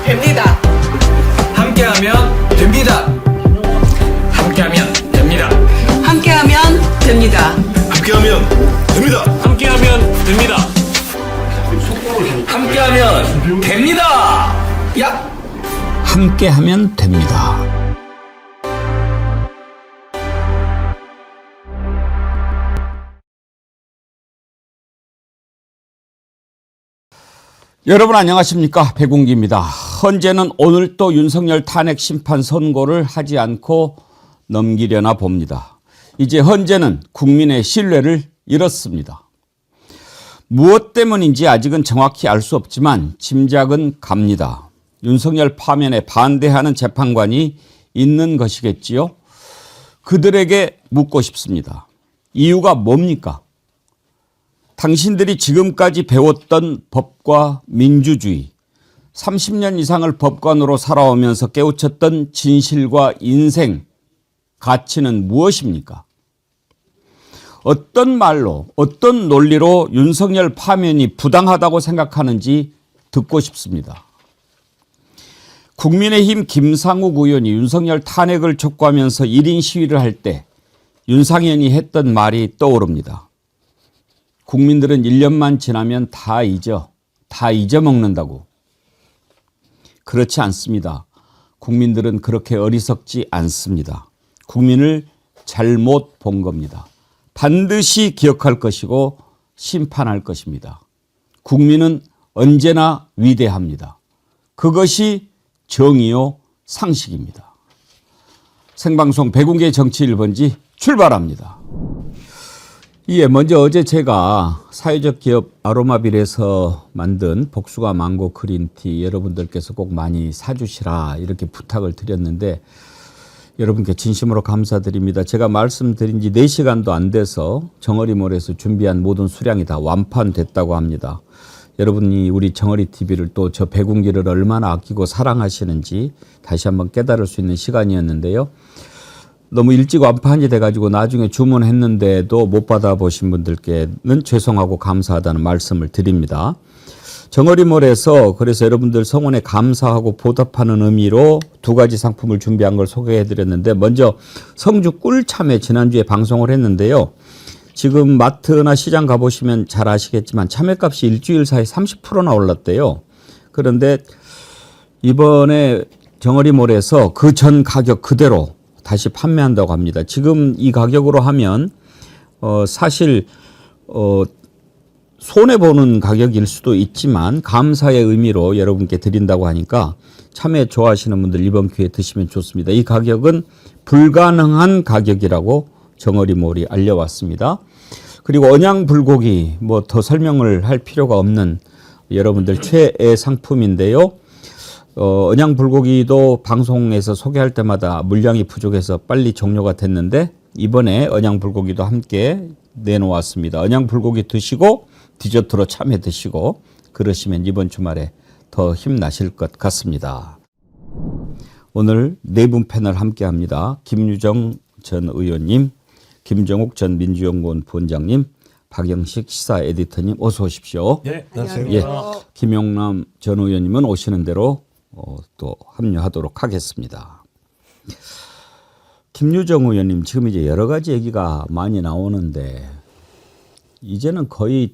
됩니다. 함께하면 됩니다. 함께하면 됩니다. 함께하면 됩니다. 함께하면 됩니다. 함께하면 됩니다. 함께하면 됩니다. 야! 함께하면 됩니다. 여러분 안녕하십니까? 백운기입니다. 헌재는 오늘 또 윤석열 탄핵 심판 선고를 하지 않고 넘기려나 봅니다. 이제 헌재는 국민의 신뢰를 잃었습니다. 무엇 때문인지 아직은 정확히 알 수 없지만 짐작은 갑니다. 윤석열 파면에 반대하는 재판관이 있는 것이겠지요. 그들에게 묻고 싶습니다. 이유가 뭡니까? 당신들이 지금까지 배웠던 법과 민주주의, 30년 이상을 법관으로 살아오면서 깨우쳤던 진실과 인생, 가치는 무엇입니까? 어떤 말로, 어떤 논리로 윤석열 파면이 부당하다고 생각하는지 듣고 싶습니다. 국민의힘 김상욱 의원이 윤석열 탄핵을 촉구하면서 1인 시위를 할 때 윤상현이 했던 말이 떠오릅니다. 국민들은 1년만 지나면 다 잊어먹는다고. 그렇지 않습니다. 국민들은 그렇게 어리석지 않습니다. 국민을 잘못 본 겁니다. 반드시 기억할 것이고 심판할 것입니다. 국민은 언제나 위대합니다. 그것이 정의요 상식입니다. 생방송 백운계 정치 1번지 출발합니다. 예, 먼저 어제 제가 사회적 기업 아로마빌에서 만든 복숭아 망고 그린티 여러분들께서 꼭 많이 사주시라 이렇게 부탁을 드렸는데 여러분께 진심으로 감사드립니다. 제가 말씀드린 지 4시간도 안 돼서 정어리몰에서 준비한 모든 수량이 다 완판됐다고 합니다. 여러분이 우리 정어리TV를 또 저 백운기를 얼마나 아끼고 사랑하시는지 다시 한번 깨달을 수 있는 시간이었는데요. 너무 일찍 완판이 돼가지고 나중에 주문했는데도 못 받아보신 분들께는 죄송하고 감사하다는 말씀을 드립니다. 정어리몰에서 그래서 여러분들 성원에 감사하고 보답하는 의미로 2가지 상품을 준비한 걸 소개해드렸는데 먼저 성주 꿀참외 지난주에 방송을 했는데요. 지금 마트나 시장 가보시면 잘 아시겠지만 참외값이 일주일 사이 30%나 올랐대요. 그런데 이번에 정어리몰에서 그 전 가격 그대로 다시 판매한다고 합니다. 지금 이 가격으로 하면 사실 손해보는 가격일 수도 있지만 감사의 의미로 여러분께 드린다고 하니까 참외 좋아하시는 분들 이번 기회에 드시면 좋습니다. 이 가격은 불가능한 가격이라고 정어리몰이 알려왔습니다. 그리고 언양불고기 뭐 더 설명을 할 필요가 없는 여러분들 최애 상품인데요. 언양불고기도 방송에서 소개할 때마다 물량이 부족해서 빨리 종료가 됐는데 이번에 언양불고기도 함께 내놓았습니다. 언양불고기 드시고 디저트로 참외 드시고 그러시면 이번 주말에 더 힘나실 것 같습니다. 오늘 4분 패널 함께합니다. 김유정 전 의원님, 김정욱 전 민주연구원 부원장님, 박영식 시사 에디터님 어서 오십시오. 네, 안녕하세요. 예, 김용남 전 의원님은 오시는 대로 또 합류하도록 하겠습니다. 김유정 의원님 지금 이제 여러 가지 얘기가 많이 나오는데 이제는 거의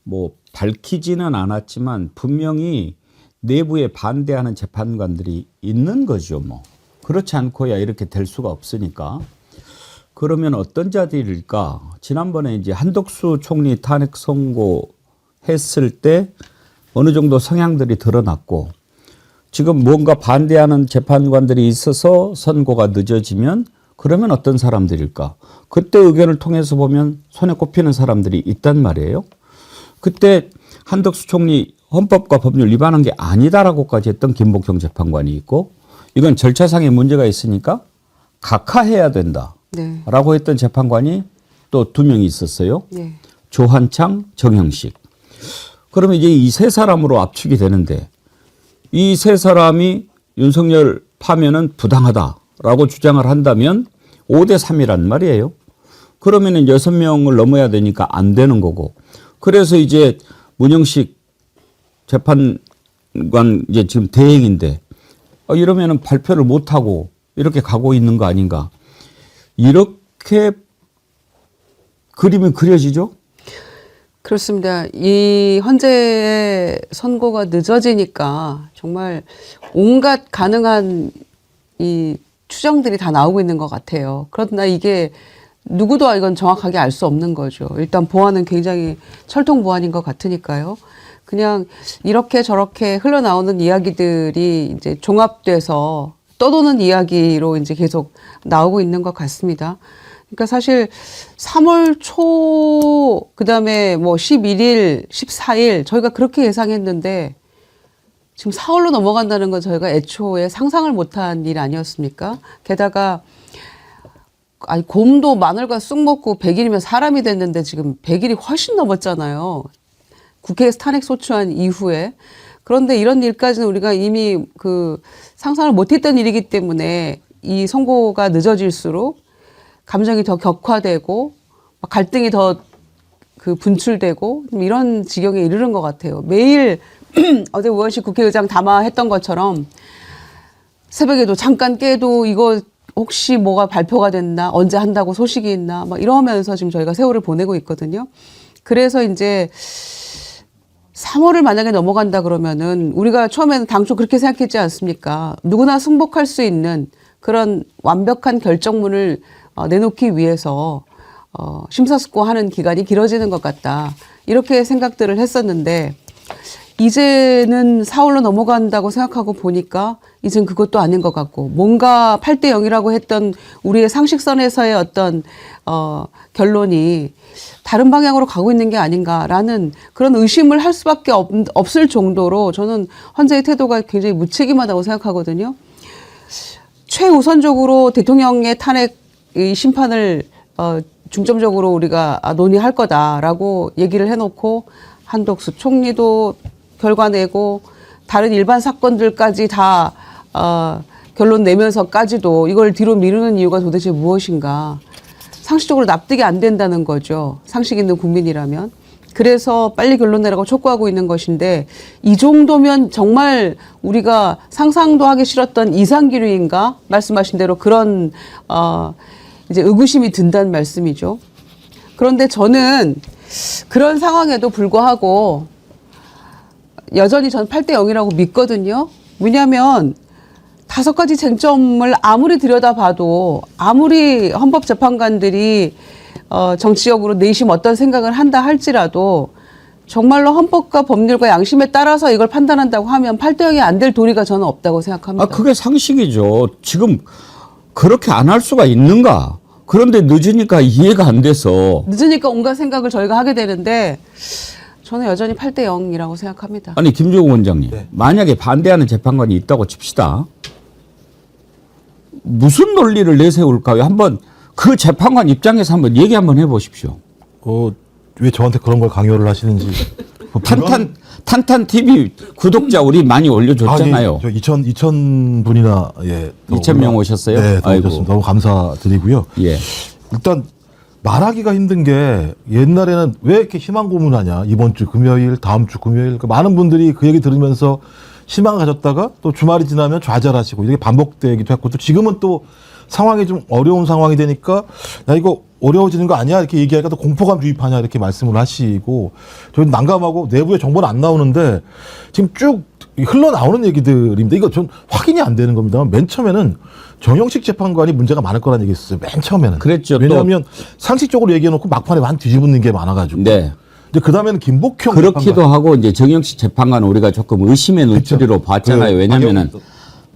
뭐 밝히지는 않았지만 분명히 내부에 반대하는 재판관들이 있는 거죠. 뭐 그렇지 않고야 이렇게 될 수가 없으니까. 그러면 어떤 자들일까? 지난번에 이제 한덕수 총리 탄핵 선고했을 때 어느 정도 성향들이 드러났고 지금 뭔가 반대하는 재판관들이 있어서 선고가 늦어지면 그러면 어떤 사람들일까? 그때 의견을 통해서 보면 손에 꼽히는 사람들이 있단 말이에요. 그때 한덕수 총리 헌법과 법률 위반한 게 아니다라고까지 했던 김복형 재판관이 있고 이건 절차상의 문제가 있으니까 각하해야 된다라고 했던 재판관이 또 2명이 있었어요. 네. 조한창, 정형식. 그러면 이제 이 3사람으로 압축이 되는데 이 3사람이 윤석열 파면은 부당하다라고 주장을 한다면 5대3이란 말이에요. 그러면 6명을 넘어야 되니까 안 되는 거고. 그래서 이제 문영식 이제 지금 대행인데 이러면은 발표를 못 하고 이렇게 가고 있는 거 아닌가? 이렇게 그림이 그려지죠? 그렇습니다. 이 헌재의 선고가 늦어지니까 정말 온갖 가능한 이 추정들이 다 나오고 있는 것 같아요. 그러나 이게 누구도 이건 정확하게 알 수 없는 거죠. 일단 보안은 굉장히 철통 보안인 것 같으니까요. 그냥 이렇게 저렇게 흘러나오는 이야기들이 이제 종합돼서 떠도는 이야기로 이제 계속 나오고 있는 것 같습니다. 그러니까 사실 3월 초, 그 다음에 뭐 11일, 14일 저희가 그렇게 예상했는데 지금 4월로 넘어간다는 건 저희가 애초에 상상을 못한 일 아니었습니까? 게다가 아니 곰도 마늘과 쑥 먹고 100일이면 사람이 됐는데 지금 100일이 훨씬 넘었잖아요. 국회에서 탄핵 소추한 이후에. 그런데 이런 일까지는 우리가 이미 그 상상을 못했던 일이기 때문에 이 선고가 늦어질수록 감정이 더 격화되고 갈등이 더 그 분출되고 이런 지경에 이르는 것 같아요. 매일 어제 우원식 국회의장 담화했던 것처럼 새벽에도 잠깐 깨도 이거 혹시 뭐가 발표가 됐나 언제 한다고 소식이 있나 막 이러면서 지금 저희가 세월을 보내고 있거든요. 그래서 이제 3월을 만약에 넘어간다 그러면은 우리가 처음에는 당초 그렇게 생각했지 않습니까? 누구나 승복할 수 있는 그런 완벽한 결정문을 내놓기 위해서 심사숙고하는 기간이 길어지는 것 같다. 이렇게 생각들을 했었는데 이제는 4월로 넘어간다고 생각하고 보니까 이젠 그것도 아닌 것 같고 뭔가 8대 0이라고 했던 우리의 상식선에서의 어떤 결론이 다른 방향으로 가고 있는 게 아닌가라는 그런 의심을 할 수밖에 없을 정도로 저는 헌재의 태도가 굉장히 무책임하다고 생각하거든요. 최우선적으로 대통령의 탄핵 심판을 중점적으로 우리가 논의할 거다라고 얘기를 해놓고 한덕수 총리도 결과 내고 다른 일반 사건들까지 다 결론 내면서까지도 이걸 뒤로 미루는 이유가 도대체 무엇인가. 상식적으로 납득이 안 된다는 거죠. 상식 있는 국민이라면. 그래서 빨리 결론 내라고 촉구하고 있는 것인데 이 정도면 정말 우리가 상상도 하기 싫었던 이상기류인가? 말씀하신 대로 그런 이제 의구심이 든다는 말씀이죠. 그런데 저는 그런 상황에도 불구하고 여전히 전 8대 0이라고 믿거든요. 왜냐하면 5가지 쟁점을 아무리 들여다봐도 아무리 헌법재판관들이 정치적으로 내심 어떤 생각을 한다 할지라도 정말로 헌법과 법률과 양심에 따라서 이걸 판단한다고 하면 8대 0이 안 될 도리가 저는 없다고 생각합니다. 그게 상식이죠. 지금 그렇게 안 할 수가 있는가? 그런데 늦으니까 이해가 안 돼서. 늦으니까 온갖 생각을 저희가 하게 되는데 저는 여전히 8대 0이라고 생각합니다. 아니 김종국 원장님, 만약에 반대하는 재판관이 있다고 칩시다. 무슨 논리를 내세울까요? 한번 그 재판관 입장에서 한번 얘기 한번 해보십시오. 왜 저한테 그런 걸 강요를 하시는지. 탄탄 TV 구독자 우리 많이 올려줬잖아요. 2,000 분이나 2,000명 오셨어요? 네, 아이고. 오셨습니다. 너무 감사드리고요. 예. 일단 말하기가 힘든 게 옛날에는 왜 이렇게 희망 고문하냐. 이번 주 금요일, 다음 주 금요일. 그러니까 많은 분들이 그 얘기 들으면서 희망을 가졌다가 또 주말이 지나면 좌절하시고 이렇게 반복되기도 했고 또 지금은 또 상황이 좀 어려운 상황이 되니까 야 이거 어려워지는 거 아니야 이렇게 얘기하니까 또 공포감 주입하냐 이렇게 말씀을 하시고 저희는 난감하고 내부에 정보는 안 나오는데 지금 쭉 흘러나오는 얘기들입니다. 이거 전 확인이 안 되는 겁니다. 맨 처음에는 정영식 재판관이 문제가 많을 거라는 얘기 있었어요. 맨 처음에는. 그랬죠. 왜냐하면 상식적으로 얘기해놓고 막판에 완 뒤집는 게 많아가지고. 네. 이제 그 다음에는 김복형 그렇기도 재판관. 하고 이제 정영식 재판관은 우리가 조금 의심의 눈초리로 봤잖아요. 왜냐하면은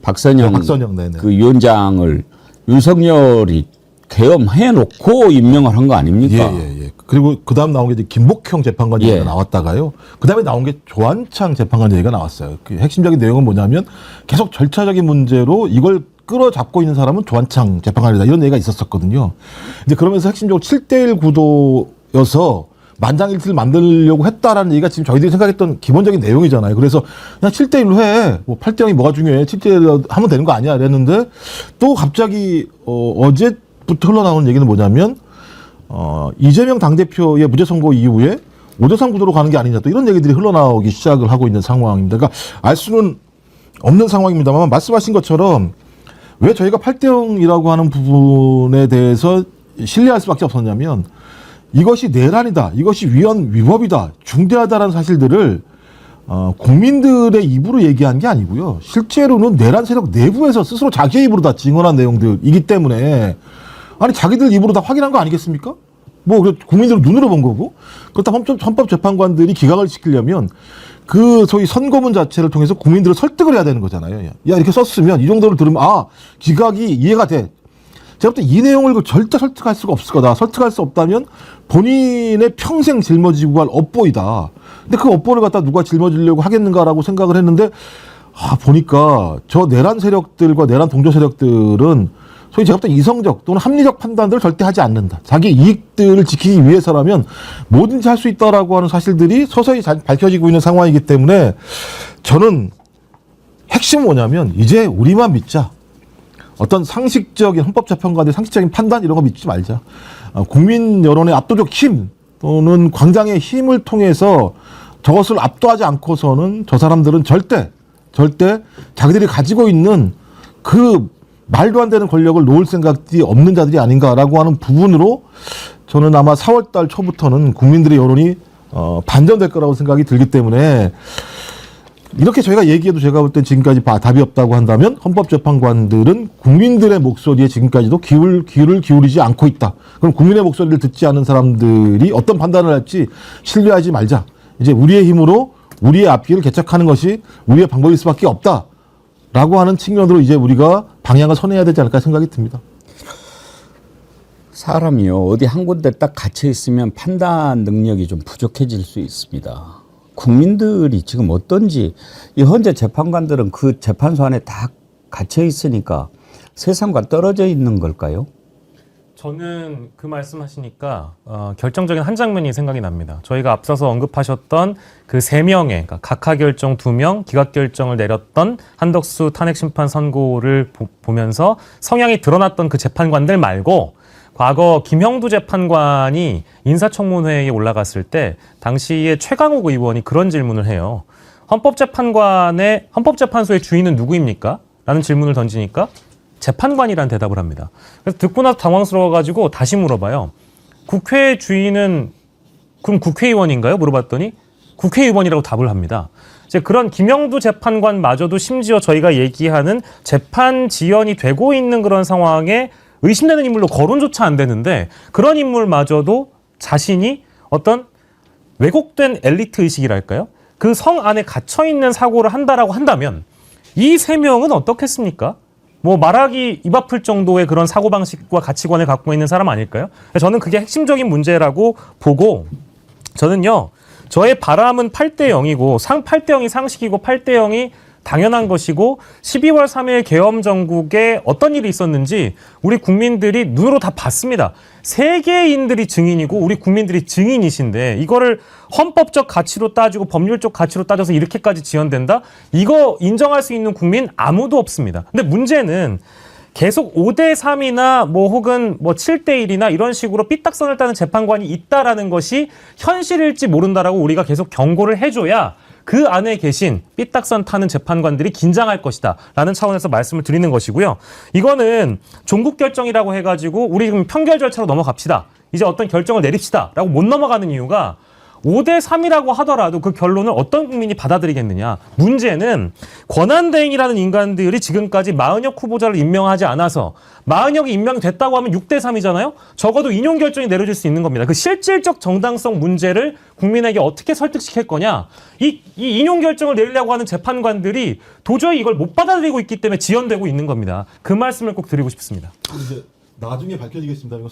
박선영 네네. 그 위원장을 윤석열이 계엄해놓고 임명을 한 거 아닙니까? 예. 그리고 그 다음 나온 게 이제 김복형 재판관 얘기가 나왔다가요. 그 다음에 나온 게 조한창 재판관 얘기가 나왔어요. 그 핵심적인 내용은 뭐냐면 계속 절차적인 문제로 이걸 끌어잡고 있는 사람은 조한창 재판관이다. 이런 얘기가 있었었거든요. 근데 그러면서 핵심적으로 7대1 구도여서 만장일치를 만들려고 했다라는 얘기가 지금 저희들이 생각했던 기본적인 내용이잖아요. 그래서 그냥 7대1로 해. 뭐 8대 0이 뭐가 중요해. 7대1로 하면 되는 거 아니야. 이랬는데 또 갑자기 어제부터 흘러나오는 얘기는 뭐냐면 이재명 당대표의 무죄 선고 이후에 5대3 구도로 가는 게 아니냐 또 이런 얘기들이 흘러나오기 시작을 하고 있는 상황입니다. 그러니까 알 수는 없는 상황입니다만 말씀하신 것처럼 왜 저희가 8대0이라고 하는 부분에 대해서 신뢰할 수밖에 없었냐면 이것이 내란이다, 이것이 위법이다, 중대하다라는 사실들을 국민들의 입으로 얘기한 게 아니고요. 실제로는 내란 세력 내부에서 스스로 자기의 입으로 다 증언한 내용들이기 때문에 아니 자기들 입으로 다 확인한 거 아니겠습니까? 뭐 국민들은 눈으로 본 거고 그렇다면 헌법재판관들이 기각을 시키려면 그 소위 선고문 자체를 통해서 국민들을 설득을 해야 되는 거잖아요. 야 이렇게 썼으면 이 정도를 들으면 아 기각이 이해가 돼. 제가 볼 때 이 내용을 절대 설득할 수가 없을 거다. 설득할 수 없다면 본인의 평생 짊어지고 갈 업보이다. 근데 그 업보를 갖다 누가 짊어지려고 하겠는가라고 생각을 했는데 보니까 저 내란 세력들과 내란 동조 세력들은 소위 제가 볼 때 이성적 또는 합리적 판단들을 절대 하지 않는다. 자기 이익들을 지키기 위해서라면 뭐든지 할 수 있다라고 하는 사실들이 서서히 밝혀지고 있는 상황이기 때문에 저는 핵심은 뭐냐면 이제 우리만 믿자. 어떤 상식적인 헌법재판관의 상식적인 판단 이런 거 믿지 말자. 국민 여론의 압도적 힘 또는 광장의 힘을 통해서 저것을 압도하지 않고서는 저 사람들은 절대 자기들이 가지고 있는 그 말도 안 되는 권력을 놓을 생각이 없는 자들이 아닌가라고 하는 부분으로 저는 아마 4월 달 초부터는 국민들의 여론이 반전될 거라고 생각이 들기 때문에 이렇게 저희가 얘기해도 제가 볼 땐 지금까지 답이 없다고 한다면 헌법재판관들은 국민들의 목소리에 지금까지도 귀를 기울이지 않고 있다. 그럼 국민의 목소리를 듣지 않은 사람들이 어떤 판단을 할지 신뢰하지 말자. 이제 우리의 힘으로 우리의 앞길을 개척하는 것이 우리의 방법일 수밖에 없다. 라고 하는 측면으로 이제 우리가 방향을 선회해야 되지 않을까 생각이 듭니다. 사람이요 어디 한 군데 딱 갇혀 있으면 판단 능력이 좀 부족해질 수 있습니다. 국민들이 지금 어떤지 이 현재 재판관들은 그 재판소 안에 다 갇혀 있으니까 세상과 떨어져 있는 걸까요? 저는 그 말씀하시니까 결정적인 한 장면이 생각이 납니다. 저희가 앞서서 언급하셨던 그 3명의 그러니까 각하 결정 2명, 기각 결정을 내렸던 한덕수 탄핵 심판 선고를 보면서 성향이 드러났던 그 재판관들 말고 과거 김형두 재판관이 인사청문회에 올라갔을 때 당시에 최강욱 의원이 그런 질문을 해요. 헌법재판소의 주인은 누구입니까? 라는 질문을 던지니까 재판관이라는 대답을 합니다. 그래서 듣고 나서 당황스러워가지고 다시 물어봐요. 국회 주인은 그럼 국회의원인가요? 물어봤더니 국회의원이라고 답을 합니다. 이제 그런 김영두 재판관마저도 심지어 저희가 얘기하는 재판 지연이 되고 있는 그런 상황에 의심되는 인물로 거론조차 안 되는데 그런 인물마저도 자신이 어떤 왜곡된 엘리트 의식이랄까요? 그 성 안에 갇혀있는 사고를 한다라고 한다면 이 3명은 어떻겠습니까? 뭐 말하기 입 아플 정도의 그런 사고방식과 가치관을 갖고 있는 사람 아닐까요? 저는 그게 핵심적인 문제라고 보고 저는요. 저의 바람은 8대0이고 8대0이 상식이고 8대0이 당연한 것이고 12월 3일 계엄 정국에 어떤 일이 있었는지 우리 국민들이 눈으로 다 봤습니다. 세계인들이 증인이고 우리 국민들이 증인이신데 이거를 헌법적 가치로 따지고 법률적 가치로 따져서 이렇게까지 지연된다? 이거 인정할 수 있는 국민 아무도 없습니다. 근데 문제는 계속 5대3이나 뭐 혹은 뭐 7대1이나 이런 식으로 삐딱선을 따는 재판관이 있다라는 것이 현실일지 모른다라고 우리가 계속 경고를 해줘야 그 안에 계신 삐딱선 타는 재판관들이 긴장할 것이다 라는 차원에서 말씀을 드리는 것이고요. 이거는 종국 결정이라고 해가지고 우리 지금 평결 절차로 넘어갑시다. 이제 어떤 결정을 내립시다 라고 못 넘어가는 이유가 5대3이라고 하더라도 그 결론을 어떤 국민이 받아들이겠느냐. 문제는 권한대행이라는 인간들이 지금까지 마은혁 후보자를 임명하지 않아서 마은혁이 임명됐다고 하면 6대3이잖아요. 적어도 인용 결정이 내려질 수 있는 겁니다. 그 실질적 정당성 문제를 국민에게 어떻게 설득시킬 거냐. 이 인용 결정을 내리려고 하는 재판관들이 도저히 이걸 못 받아들이고 있기 때문에 지연되고 있는 겁니다. 그 말씀을 꼭 드리고 싶습니다. 이제 나중에 밝혀지겠습니다. 이거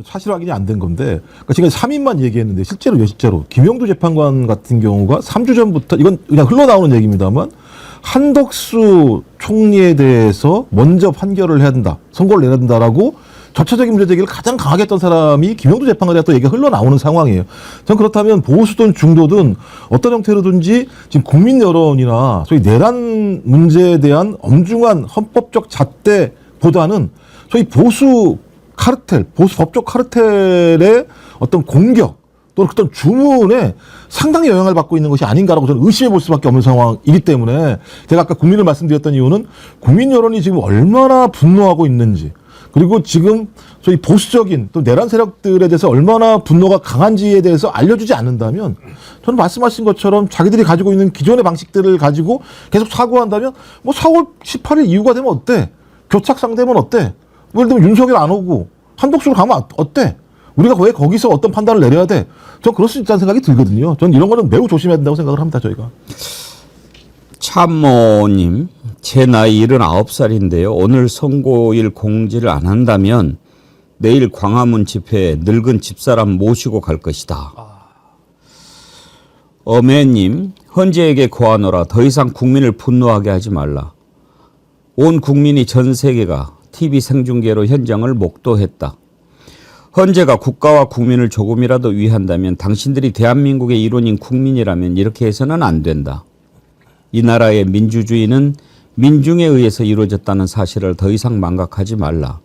사실 확인이 안 된 건데, 그러니까 지금 3인만 얘기했는데 실제로 김영두 재판관 같은 경우가 3주 전부터 이건 그냥 흘러나오는 얘기입니다만 한덕수 총리에 대해서 먼저 판결을 해야 된다, 선고를 내야 된다라고 절차적인 문제 제기를 가장 강하게 했던 사람이 김영두 재판관에 또 얘기가 흘러나오는 상황이에요. 전 그렇다면 보수든 중도든 어떤 형태로든지 지금 국민 여론이나 소위 내란 문제에 대한 엄중한 헌법적 잣대보다는 소위 보수 카르텔, 보수 법적 카르텔의 어떤 공격 또는 어떤 주문에 상당히 영향을 받고 있는 것이 아닌가라고 저는 의심해 볼 수밖에 없는 상황이기 때문에 제가 아까 국민을 말씀드렸던 이유는 국민 여론이 지금 얼마나 분노하고 있는지 그리고 지금 저희 보수적인 또 내란 세력들에 대해서 얼마나 분노가 강한지에 대해서 알려주지 않는다면 저는 말씀하신 것처럼 자기들이 가지고 있는 기존의 방식들을 가지고 계속 사고한다면 뭐 4월 18일 이후가 되면 어때? 교착상 되면 어때? 예를 들면 윤석열 안 오고 한독수로 가면 어때? 우리가 왜 거기서 어떤 판단을 내려야 돼? 전 그럴 수 있다는 생각이 들거든요. 전 이런 거는 매우 조심해야 된다고 생각을 합니다, 저희가. 참모님, 제 나이 79살인데요. 오늘 선고일 공지를 안 한다면 내일 광화문 집회에 늙은 집사람 모시고 갈 것이다. 어매님, 헌재에게 고하노라. 더 이상 국민을 분노하게 하지 말라. 온 국민이 전 세계가 TV 생중계로 현장을 목도했다. 헌재가 국가와 국민을 조금이라도 위한다면 당신들이 대한민국의 일원인 국민이라면 이렇게 해서는 안 된다. 이 나라의 민주주의는 민중에 의해서 이루어졌다는 사실을 더 이상 망각하지 말라.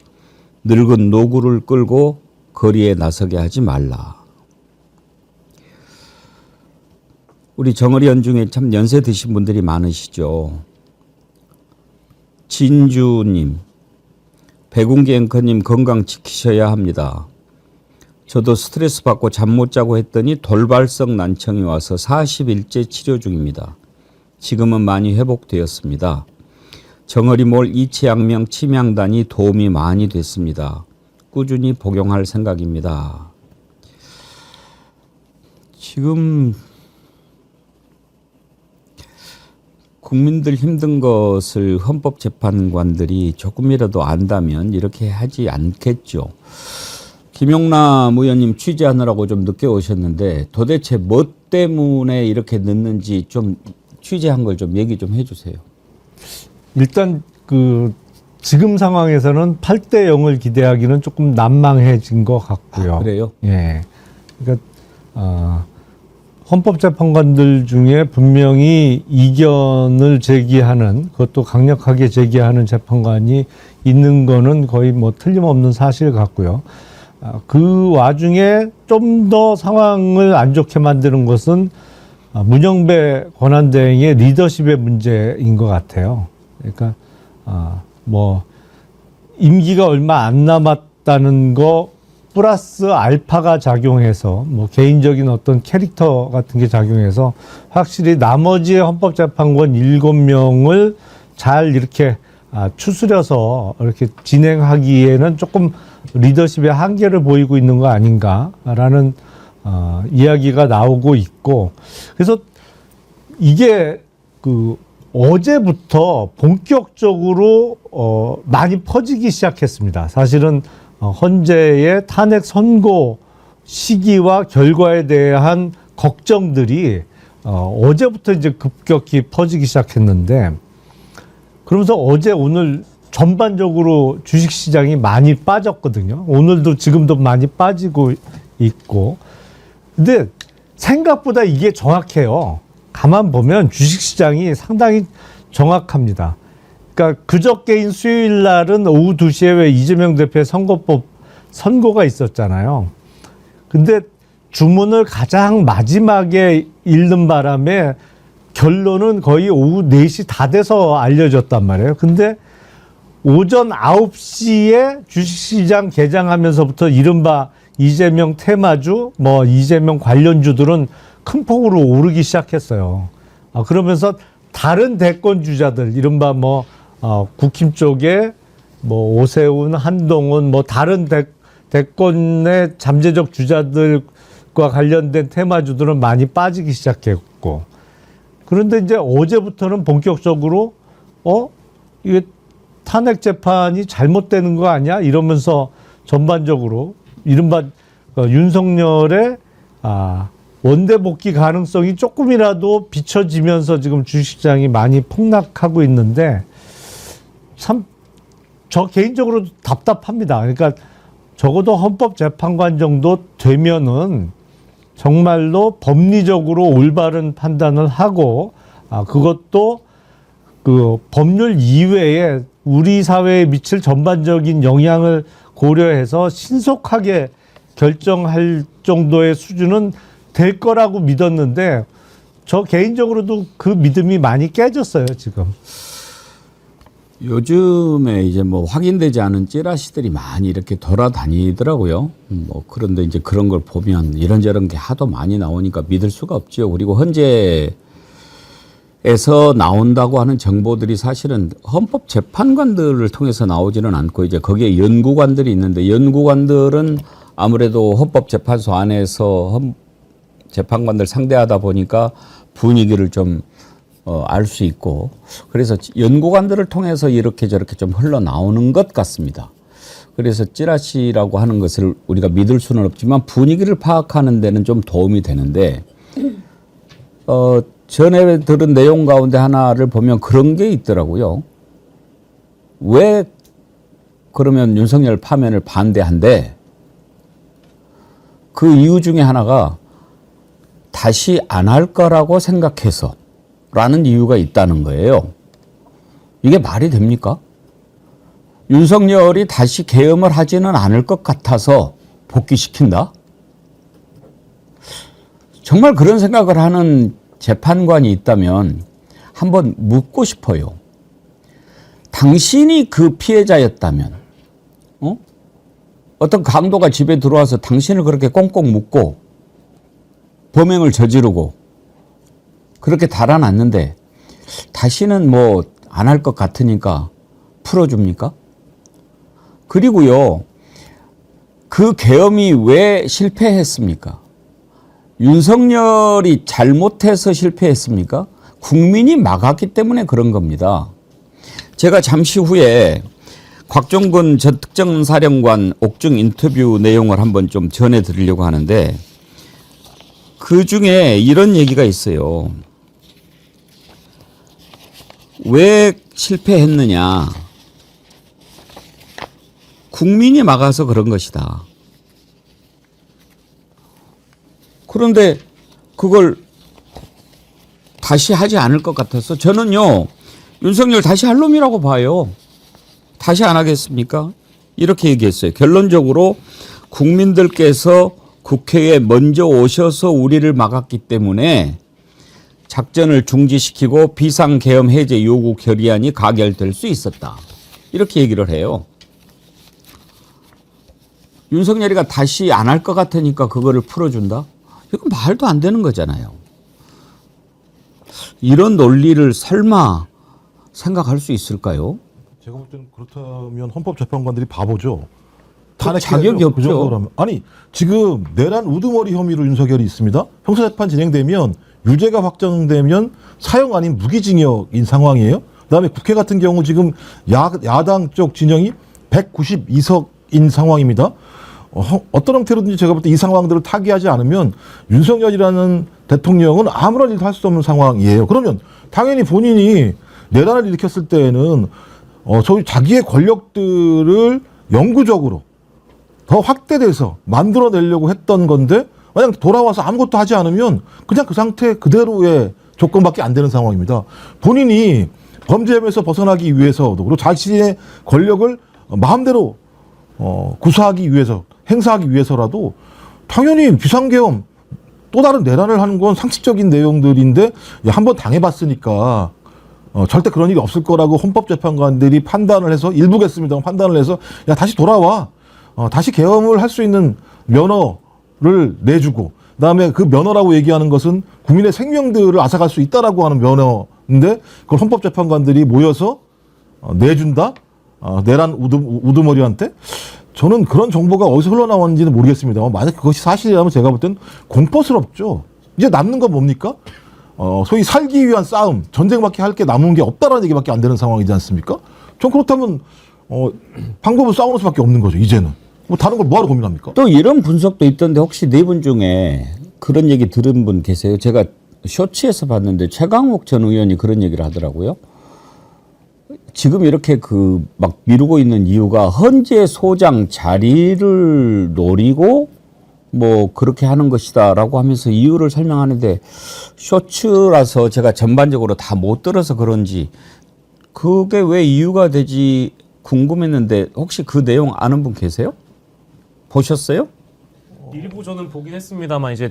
늙은 노구를 끌고 거리에 나서게 하지 말라. 우리 정의연 중에 참 연세 드신 분들이 많으시죠. 진주님, 백운기 앵커님 건강 지키셔야 합니다. 저도 스트레스 받고 잠 못 자고 했더니 돌발성 난청이 와서 40일째 치료 중입니다. 지금은 많이 회복되었습니다. 정어리몰 이치양명 침양단이 도움이 많이 됐습니다. 꾸준히 복용할 생각입니다. 지금 국민들 힘든 것을 헌법재판관들이 조금이라도 안다면 이렇게 하지 않겠죠. 김용남 의원님 취재하느라고 좀 늦게 오셨는데 도대체 뭐 때문에 이렇게 늦는지 좀 취재한 걸 좀 얘기 좀 해주세요. 일단 그 지금 상황에서는 8대 0을 기대하기는 조금 난망해진 것 같고요. 그래요? 예. 그러니까 헌법재판관들 중에 분명히 이견을 제기하는, 그것도 강력하게 제기하는 재판관이 있는 거는 거의 뭐 틀림없는 사실 같고요. 그 와중에 좀 더 상황을 안 좋게 만드는 것은 문영배 권한대행의 리더십의 문제인 것 같아요. 그러니까 뭐 임기가 얼마 안 남았다는 거 플러스 알파가 작용해서 뭐 개인적인 어떤 캐릭터 같은 게 작용해서 확실히 나머지 헌법재판관 7명을 잘 이렇게 추스려서 이렇게 진행하기에는 조금 리더십의 한계를 보이고 있는 거 아닌가라는 이야기가 나오고 있고, 그래서 이게 그 어제부터 본격적으로 많이 퍼지기 시작했습니다. 사실은 헌재의 탄핵 선고 시기와 결과에 대한 걱정들이 어제부터 이제 급격히 퍼지기 시작했는데, 그러면서 어제 오늘 전반적으로 주식시장이 많이 빠졌거든요. 오늘도 지금도 많이 빠지고 있고. 근데 생각보다 이게 정확해요. 가만 보면 주식시장이 상당히 정확합니다. 그러니까 그저께인 수요일 날은 오후 2시에 왜 이재명 대표의 선거법 선고가 있었잖아요. 근데 주문을 가장 마지막에 읽는 바람에 결론은 거의 오후 4시 다 돼서 알려졌단 말이에요. 근데 오전 9시에 주식시장 개장하면서부터 이른바 이재명 테마주, 뭐 이재명 관련주들은 큰 폭으로 오르기 시작했어요. 그러면서 다른 대권 주자들, 이른바 뭐 국힘 쪽에 뭐 오세훈, 한동훈, 뭐 다른 대권의 잠재적 주자들과 관련된 테마주들은 많이 빠지기 시작했고, 그런데 이제 어제부터는 본격적으로 이게 탄핵 재판이 잘못되는 거 아니야? 이러면서 전반적으로 이른바 윤석열의 원대 복귀 가능성이 조금이라도 비춰지면서 지금 주식시장이 많이 폭락하고 있는데, 참 저 개인적으로 답답합니다. 그러니까 적어도 헌법재판관 정도 되면은 정말로 법리적으로 올바른 판단을 하고, 그것도 그 법률 이외에 우리 사회에 미칠 전반적인 영향을 고려해서 신속하게 결정할 정도의 수준은 될 거라고 믿었는데 저 개인적으로도 그 믿음이 많이 깨졌어요, 지금. 요즘에 이제 뭐 확인되지 않은 찌라시들이 많이 이렇게 돌아다니더라고요. 뭐 그런데 이제 그런 걸 보면 이런저런 게 하도 많이 나오니까 믿을 수가 없죠. 그리고 헌재에서 나온다고 하는 정보들이 사실은 헌법재판관들을 통해서 나오지는 않고 이제 거기에 연구관들이 있는데 연구관들은 아무래도 헌법재판소 안에서 재판관들 상대하다 보니까 분위기를 좀 알 수 있고 그래서 연구관들을 통해서 이렇게 저렇게 좀 흘러나오는 것 같습니다. 그래서 찌라시라고 하는 것을 우리가 믿을 수는 없지만 분위기를 파악하는 데는 좀 도움이 되는데 전에 들은 내용 가운데 하나를 보면 그런 게 있더라고요. 왜 그러면 윤석열 파면을 반대한대? 그 이유 중에 하나가 다시 안 할 거라고 생각해서 라는 이유가 있다는 거예요. 이게 말이 됩니까? 윤석열이 다시 계엄을 하지는 않을 것 같아서 복귀시킨다? 정말 그런 생각을 하는 재판관이 있다면 한번 묻고 싶어요. 당신이 그 피해자였다면 어떤 강도가 집에 들어와서 당신을 그렇게 꽁꽁 묶고 범행을 저지르고 그렇게 달아났는데 다시는 뭐 안 할 것 같으니까 풀어줍니까? 그리고요, 그 계엄이 왜 실패했습니까? 윤석열이 잘못해서 실패했습니까? 국민이 막았기 때문에 그런 겁니다. 제가 잠시 후에 곽종근 전 특정사령관 옥중 인터뷰 내용을 한번 좀 전해드리려고 하는데 그 중에 이런 얘기가 있어요. 왜 실패했느냐? 국민이 막아서 그런 것이다. 그런데 그걸 다시 하지 않을 것 같아서 저는요, 윤석열 다시 할 놈이라고 봐요. 다시 안 하겠습니까? 이렇게 얘기했어요. 결론적으로 국민들께서 국회에 먼저 오셔서 우리를 막았기 때문에 작전을 중지시키고 비상계엄 해제 요구 결의안이 가결될 수 있었다. 이렇게 얘기를 해요. 윤석열이가 다시 안 할 것 같으니까 그거를 풀어준다? 이건 말도 안 되는 거잖아요. 이런 논리를 설마 생각할 수 있을까요? 제가 볼 때는 그렇다면 헌법재판관들이 바보죠. 자격이 없죠. 그 정도로 하면. 아니 지금 내란 우두머리 혐의로 윤석열이 있습니다. 형사재판 진행되면 유죄가 확정되면 사형 아닌 무기징역인 상황이에요. 그다음에 국회 같은 경우 지금 야당 쪽 진영이 192석인 상황입니다. 어떤 형태로든지 제가 볼 때 이 상황들을 타개하지 않으면 윤석열이라는 대통령은 아무런 일도 할 수 없는 상황이에요. 그러면 당연히 본인이 내란을 일으켰을 때에는 소위 자기의 권력들을 영구적으로 더 확대돼서 만들어내려고 했던 건데 만약 돌아와서 아무것도 하지 않으면 그냥 그 상태 그대로의 조건밖에 안 되는 상황입니다. 본인이 범죄 혐의에서 벗어나기 위해서도 그리고 자신의 권력을 마음대로 구사하기 위해서 행사하기 위해서라도 당연히 비상계엄 또 다른 내란을 하는 건 상식적인 내용들인데 한번 당해봤으니까 절대 그런 일이 없을 거라고 헌법재판관들이 판단을 해서 일부겠습니다만 판단을 해서 야 다시 돌아와 다시 계엄을 할 수 있는 면허를 내주고 그다음에 그 면허라고 얘기하는 것은 국민의 생명들을 앗아갈 수 있다라고 하는 면허인데 그걸 헌법재판관들이 모여서 내준다? 내란 우두머리한테? 저는 그런 정보가 어디서 흘러나왔는지는 모르겠습니다만 만약 그것이 사실이라면 제가 볼 땐 공포스럽죠. 이제 남는 건 뭡니까? 소위 살기 위한 싸움, 전쟁밖에 할 게 남은 게 없다라는 얘기밖에 안 되는 상황이지 않습니까? 전 그렇다면 방법은 싸우는 수밖에 없는 거죠. 이제는 뭐 다른 걸 뭐하러 고민합니까? 또 이런 분석도 있던데 혹시 네 분 중에 그런 얘기 들은 분 계세요? 제가 쇼츠에서 봤는데 최강욱 전 의원이 그런 얘기를 하더라고요. 지금 이렇게 막 미루고 있는 이유가 헌재 소장 자리를 노리고 뭐 그렇게 하는 것이다라고 하면서 이유를 설명하는데 쇼츠라서 제가 전반적으로 다 못 들어서 그런지 그게 왜 이유가 되지 궁금했는데 혹시 그 내용 아는 분 계세요? 보셨어요? 일부 저는 보긴 했습니다만 이제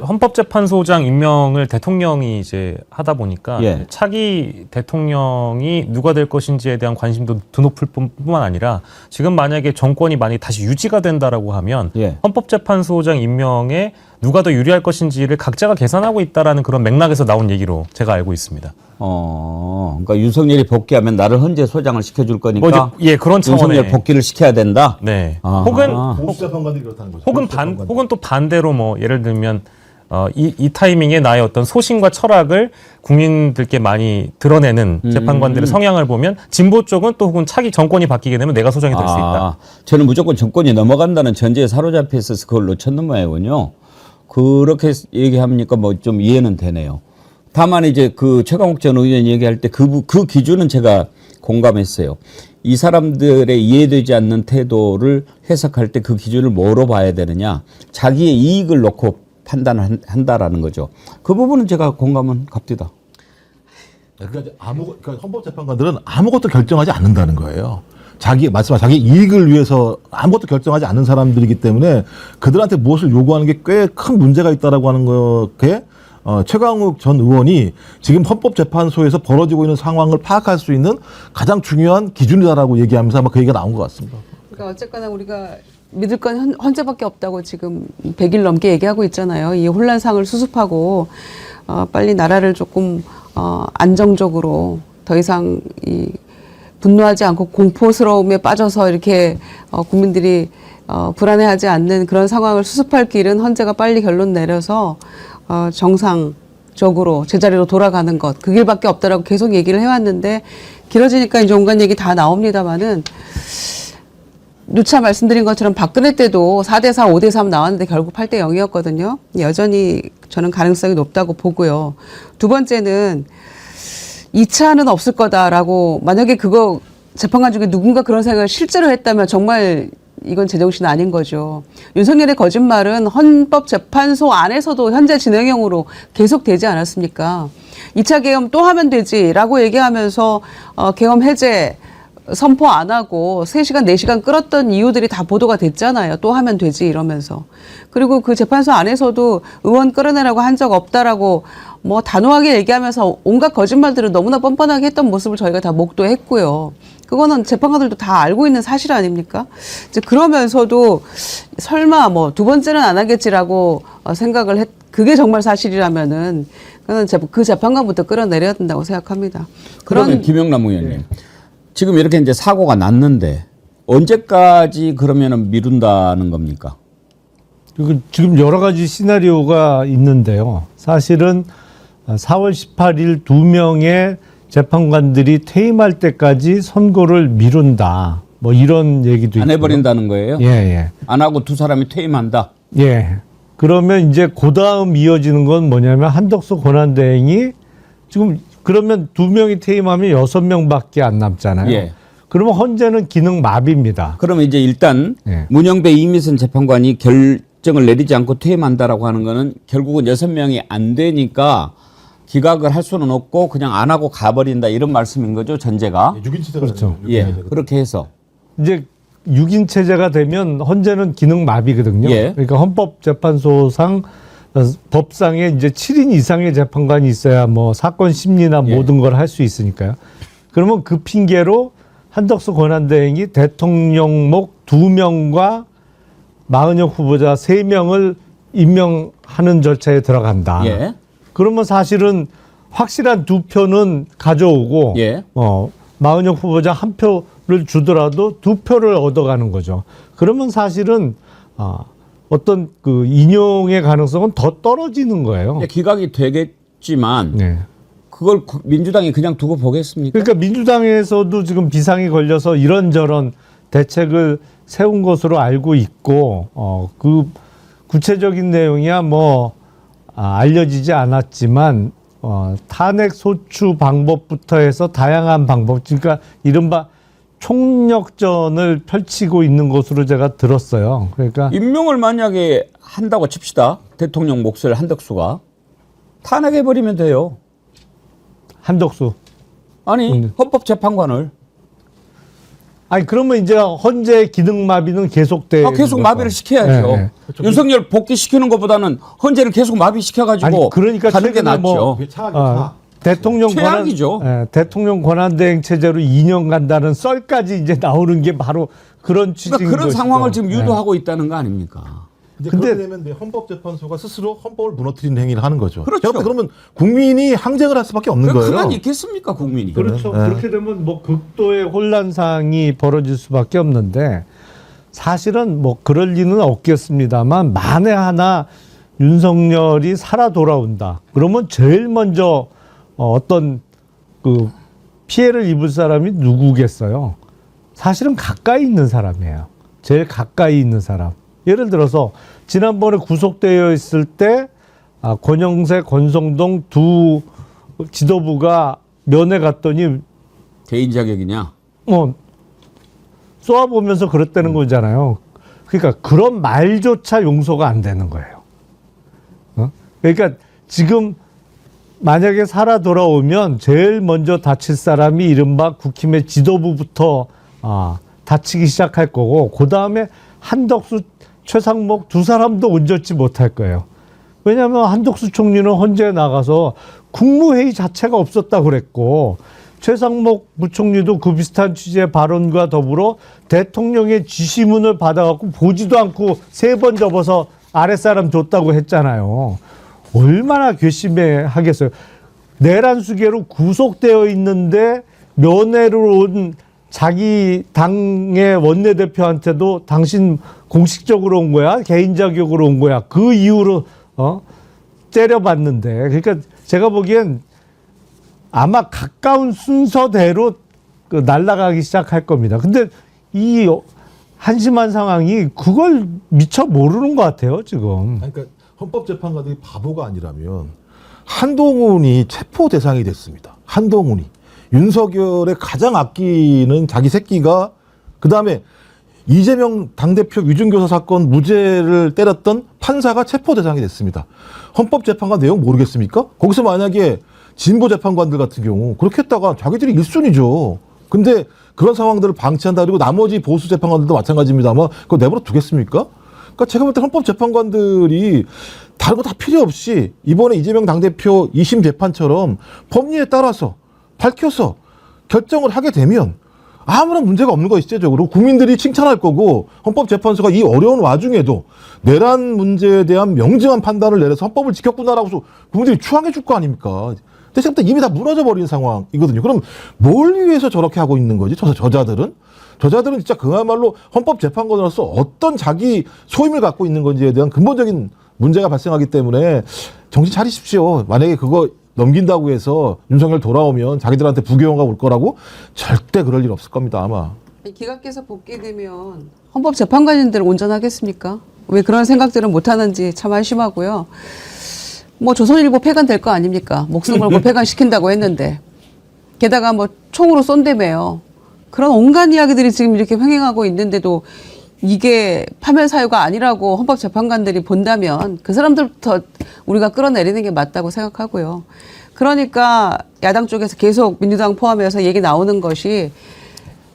헌법재판소장 임명을 대통령이 이제 하다 보니까 예. 차기 대통령이 누가 될 것인지에 대한 관심도 드높을 뿐만 아니라 지금 만약에 정권이 많이 다시 유지가 된다라고 하면 예. 헌법재판소장 임명에 누가 더 유리할 것인지를 각자가 계산하고 있다라는 그런 맥락에서 나온 얘기로 제가 알고 있습니다. 그러니까 윤석열이 복귀하면 나를 헌재 소장을 시켜줄 거니까 뭐 이제, 예, 그런 차원의 윤석열 복귀를 시켜야 된다. 네. 아하. 혹은 보수 재판관들이 그렇다는 거죠. 혹은 또 반대로 뭐 예를 들면 이 타이밍에 나의 어떤 소신과 철학을 국민들께 많이 드러내는 재판관들의 성향을 보면 진보 쪽은 또 혹은 차기 정권이 바뀌게 되면 내가 소장이 될 수 있다. 저는 무조건 정권이 넘어간다는 전제에 사로잡혀 있어서 그걸 놓쳤는 모양이군요. 그렇게 얘기합니까? 뭐 좀 이해는 되네요. 다만 이제 그 최강욱 전 의원이 얘기할 때 그 기준은 제가 공감했어요. 이 사람들의 이해되지 않는 태도를 해석할 때 그 기준을 뭐로 봐야 되느냐. 자기의 이익을 놓고 판단한다라는 거죠. 그 부분은 제가 공감은 갑니다. 그러니까 헌법재판관들은 아무것도 결정하지 않는다는 거예요. 자기 이익을 위해서 아무것도 결정하지 않는 사람들이기 때문에 그들한테 무엇을 요구하는 게 꽤 큰 문제가 있다라고 하는 것에 최강욱 전 의원이 지금 헌법재판소에서 벌어지고 있는 상황을 파악할 수 있는 가장 중요한 기준이다라고 얘기하면서 아마 그 얘기가 나온 것 같습니다. 그러니까 어쨌거나 우리가 믿을 건 헌재밖에 없다고 지금 100일 넘게 얘기하고 있잖아요. 이 혼란상을 수습하고 빨리 나라를 조금 안정적으로 더 이상 이 분노하지 않고 공포스러움에 빠져서 이렇게 국민들이 불안해하지 않는 그런 상황을 수습할 길은 헌재가 빨리 결론 내려서 정상적으로 제자리로 돌아가는 것, 그 길밖에 없다라고 계속 얘기를 해왔는데 길어지니까 이제 온갖 얘기 다 나옵니다만은 누차 말씀드린 것처럼 박근혜 때도 4대4, 5대3 나왔는데 결국 8대0이었거든요. 여전히 저는 가능성이 높다고 보고요. 두 번째는 2차는 없을 거다라고 만약에 그거 재판관 중에 누군가 그런 생각을 실제로 했다면 정말 이건 제정신 아닌 거죠. 윤석열의 거짓말은 헌법재판소 안에서도 현재 진행형으로 계속 되지 않았습니까? 2차 계엄 또 하면 되지라고 얘기하면서 계엄 해제 선포 안 하고 3시간, 4시간 끌었던 이유들이 다 보도가 됐잖아요. 또 하면 되지 이러면서. 그리고 그 재판소 안에서도 의원 끌어내라고 한 적 없다라고 뭐 단호하게 얘기하면서 온갖 거짓말들을 너무나 뻔뻔하게 했던 모습을 저희가 다 목도했고요. 그거는 재판관들도 다 알고 있는 사실 아닙니까? 이제 그러면서도 설마 뭐 두 번째는 안 하겠지라고 생각을 그게 정말 사실이라면은 그는 그 재판관부터 끌어내려야 된다고 생각합니다. 그러면 김영남 의원님. 지금 이렇게 이제 사고가 났는데 언제까지 그러면은 미룬다는 겁니까? 지금 여러 가지 시나리오가 있는데요. 사실은 4월 18일 2명의 재판관들이 퇴임할 때까지 선고를 미룬다. 뭐 이런 얘기도 안 있고요. 해버린다는 거예요? 예, 예. 안 하고 두 사람이 퇴임한다? 예. 그러면 이제 그 다음 이어지는 건 뭐냐면 한덕수 권한대행이 지금 그러면 2명이 퇴임하면 6명밖에 안 남잖아요. 예. 그러면 헌재는 기능 마비입니다. 그러면 이제 일단 예. 문영배 이미선 재판관이 결정을 내리지 않고 퇴임한다라고 하는 거는 결국은 6명이 안 되니까 기각을 할 수는 없고 그냥 안 하고 가버린다 이런 말씀인 거죠, 전제가. 6인 체제가 그렇죠. 예, 그렇게 해서. 이제 6인 체제가 되면 헌재는 기능 마비거든요. 예. 그러니까 헌법재판소상 법상에 이제 7인 이상의 재판관이 있어야 뭐 사건 심리나 예. 모든 걸 할 수 있으니까요. 그러면 그 핑계로 한덕수 권한대행이 대통령목 2명과 마은혁 후보자 3명을 임명하는 절차에 들어간다. 예. 그러면 사실은 확실한 2표는 가져오고 예. 마은혁 후보자 1표를 주더라도 2표를 얻어가는 거죠. 그러면 사실은 어떤 그 인용의 가능성은 더 떨어지는 거예요. 기각이 되겠지만 네. 그걸 민주당이 그냥 두고 보겠습니까? 그러니까 민주당에서도 지금 비상이 걸려서 이런저런 대책을 세운 것으로 알고 있고 그 구체적인 내용이야 뭐 알려지지 않았지만 탄핵 소추 방법부터 해서 다양한 방법, 그러니까 이른바 총력전을 펼치고 있는 것으로 제가 들었어요. 그러니까 임명을 만약에 한다고 칩시다. 대통령 몫을 한덕수가 탄핵해버리면 돼요. 한덕수. 아니 헌법재판관을 아니 그러면 이제 헌재 기능 마비는 계속돼. 계속 마비를 시켜야죠. 네, 네. 윤석열 복귀시키는 것보다는 헌재를 계속 마비시켜가지고 아니 그러니까 가는 게 최근에 낫죠. 대통령 최악이죠. 대통령 권한대행 체제로 2년 간다는 썰까지 이제 나오는 게 바로 그런 취지인 그러니까 그런 것이죠. 상황을 지금 네. 유도하고 있다는 거 아닙니까? 근데 근데- 그렇게 되면 헌법재판소가 스스로 헌법을 무너뜨리는 행위를 하는 거죠. 그렇죠. 제가 볼 때 그러면 국민이 항쟁을 할 수밖에 없는 거예요. 그만 있겠습니까 국민이? 그렇죠. 네. 그렇게 되면 뭐 극도의 혼란상이 벌어질 수밖에 없는데 사실은 뭐 그럴 리는 없겠습니다만 만에 하나 윤석열이 살아 돌아온다. 그러면 제일 먼저 어떤 그 피해를 입을 사람이 누구겠어요? 사실은 가까이 있는 사람이에요. 제일 가까이 있는 사람. 예를 들어서 지난번에 구속되어 있을 때 권영세, 권성동 두 지도부가 면회 갔더니 개인 자격이냐? 쏘아보면서 그랬다는 거잖아요. 그러니까 그런 말조차 용서가 안 되는 거예요. 그러니까 지금 만약에 살아 돌아오면 제일 먼저 다칠 사람이 이른바 국힘의 지도부부터 다치기 시작할 거고 그 다음에 한덕수, 최상목 두 사람도 온전치 못할 거예요. 왜냐하면 한덕수 총리는 헌재에 나가서 국무회의 자체가 없었다고 그랬고 최상목 부총리도 그 비슷한 취지의 발언과 더불어 대통령의 지시문을 받아갖고 보지도 않고 3번 접어서 아랫사람 줬다고 했잖아요. 얼마나 괘씸해 하겠어요. 내란수계로 구속되어 있는데 면회로 온 자기 당의 원내대표한테도 당신 공식적으로 온 거야? 개인 자격으로 온 거야? 그 이후로 째려봤는데 그러니까 제가 보기엔 아마 가까운 순서대로 날아가기 시작할 겁니다. 근데 이 한심한 상황이 그걸 미처 모르는 것 같아요, 지금. 그러니까 헌법재판관들이 바보가 아니라면 한동훈이 체포 대상이 됐습니다. 한동훈이. 윤석열의 가장 아끼는 자기 새끼가 그다음에 이재명 당대표 위중교사 사건 무죄를 때렸던 판사가 체포 대상이 됐습니다. 헌법재판관 내용 모르겠습니까? 거기서 만약에 진보 재판관들 같은 경우 그렇게 했다가 자기들이 1순위죠. 근데 그런 상황들을 방치한다. 그리고 나머지 보수 재판관들도 마찬가지입니다만 그거 내버려 두겠습니까? 그러니까 제가 볼 때 헌법재판관들이 다른 거 다 필요 없이 이번에 이재명 당대표 2심 재판처럼 법리에 따라서 밝혀서 결정을 하게 되면 아무런 문제가 없는 것이 실제적으로 국민들이 칭찬할 거고 헌법재판소가 이 어려운 와중에도 내란 문제에 대한 명징한 판단을 내려서 헌법을 지켰구나라고 국민들이 추앙해 줄 거 아닙니까? 근데 지금 이미 다 무너져 버린 상황이거든요. 그럼 뭘 위해서 저렇게 하고 있는 거지? 저자들은 진짜 그야말로 헌법재판관으로서 어떤 자기 소임을 갖고 있는 건지에 대한 근본적인 문제가 발생하기 때문에 정신 차리십시오. 만약에 그거 넘긴다고 해서 윤석열 돌아오면 자기들한테 부귀영화가 올 거라고 절대 그럴 일 없을 겁니다, 아마. 기각해서 복귀되면 헌법재판관님들 온전하겠습니까? 왜 그런 생각들을 못하는지 참 한심하고요. 뭐 조선일보 폐간될 거 아닙니까? 목숨 걸고 폐간시킨다고 했는데. 게다가 뭐 총으로 쏜다며요. 그런 온갖 이야기들이 지금 이렇게 횡행하고 있는데도 이게 파멸 사유가 아니라고 헌법재판관들이 본다면 그 사람들부터 우리가 끌어내리는 게 맞다고 생각하고요. 그러니까 야당 쪽에서 계속 민주당 포함해서 얘기 나오는 것이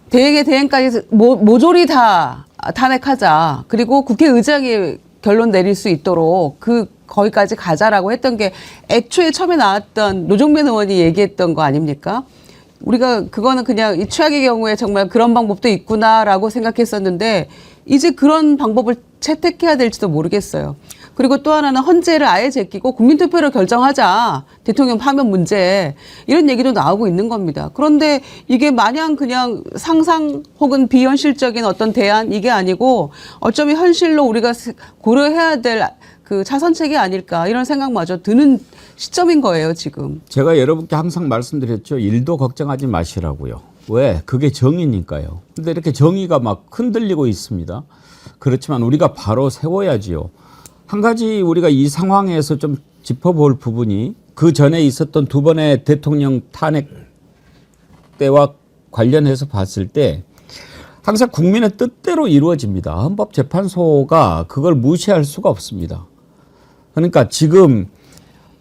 대행의 대행까지 모조리 다 탄핵하자. 그리고 국회의장이 결론 내릴 수 있도록 거기까지 가자라고 했던 게 애초에 처음에 나왔던 노종면 의원이 얘기했던 거 아닙니까? 우리가 그거는 그냥 이 최악의 경우에 정말 그런 방법도 있구나라고 생각했었는데 이제 그런 방법을 채택해야 될지도 모르겠어요. 그리고 또 하나는 헌재를 아예 제끼고 국민투표로 결정하자. 대통령 파면 문제. 이런 얘기도 나오고 있는 겁니다. 그런데 이게 마냥 그냥 상상 혹은 비현실적인 어떤 대안 이게 아니고 어쩌면 현실로 우리가 고려해야 될 그 차선책이 아닐까 이런 생각마저 드는 시점인 거예요, 지금. 제가 여러분께 항상 말씀드렸죠. 일도 걱정하지 마시라고요. 왜? 그게 정의니까요. 근데 이렇게 정의가 막 흔들리고 있습니다. 그렇지만 우리가 바로 세워야지요. 한 가지 우리가 이 상황에서 좀 짚어볼 부분이 그 전에 있었던 2번의 대통령 탄핵 때와 관련해서 봤을 때 항상 국민의 뜻대로 이루어집니다. 헌법재판소가 그걸 무시할 수가 없습니다. 그러니까 지금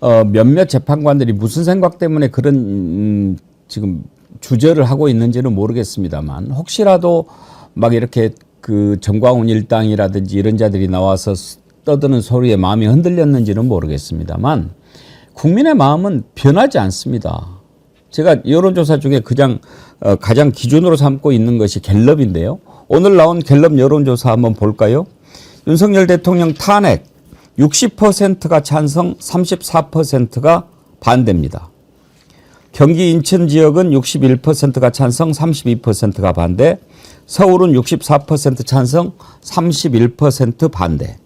몇몇 재판관들이 무슨 생각 때문에 그런 지금 주저를 하고 있는지는 모르겠습니다만 혹시라도 막 이렇게 그 정광훈 일당이라든지 이런 자들이 나와서 떠드는 소리에 마음이 흔들렸는지는 모르겠습니다만 국민의 마음은 변하지 않습니다. 제가 여론조사 중에 가장 기준으로 삼고 있는 것이 갤럽인데요. 오늘 나온 갤럽 여론조사 한번 볼까요? 윤석열 대통령 탄핵 60%가 찬성, 34%가 반대입니다. 경기 인천 지역은 61%가 찬성, 32%가 반대, 서울은 64% 찬성, 31% 반대.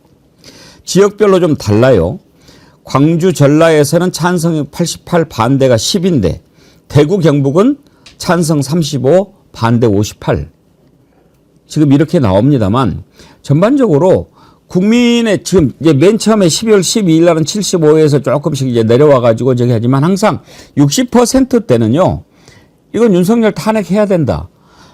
지역별로 좀 달라요. 광주, 전라에서는 찬성이 88, 반대가 10인데 대구, 경북은 찬성 35, 반대 58. 지금 이렇게 나옵니다만 전반적으로 국민의 지금 이제 맨 처음에 12월 12일 날은 75에서 조금씩 이제 내려와 가지고 저기 하지만 항상 60%대는요. 이건 윤석열 탄핵해야 된다.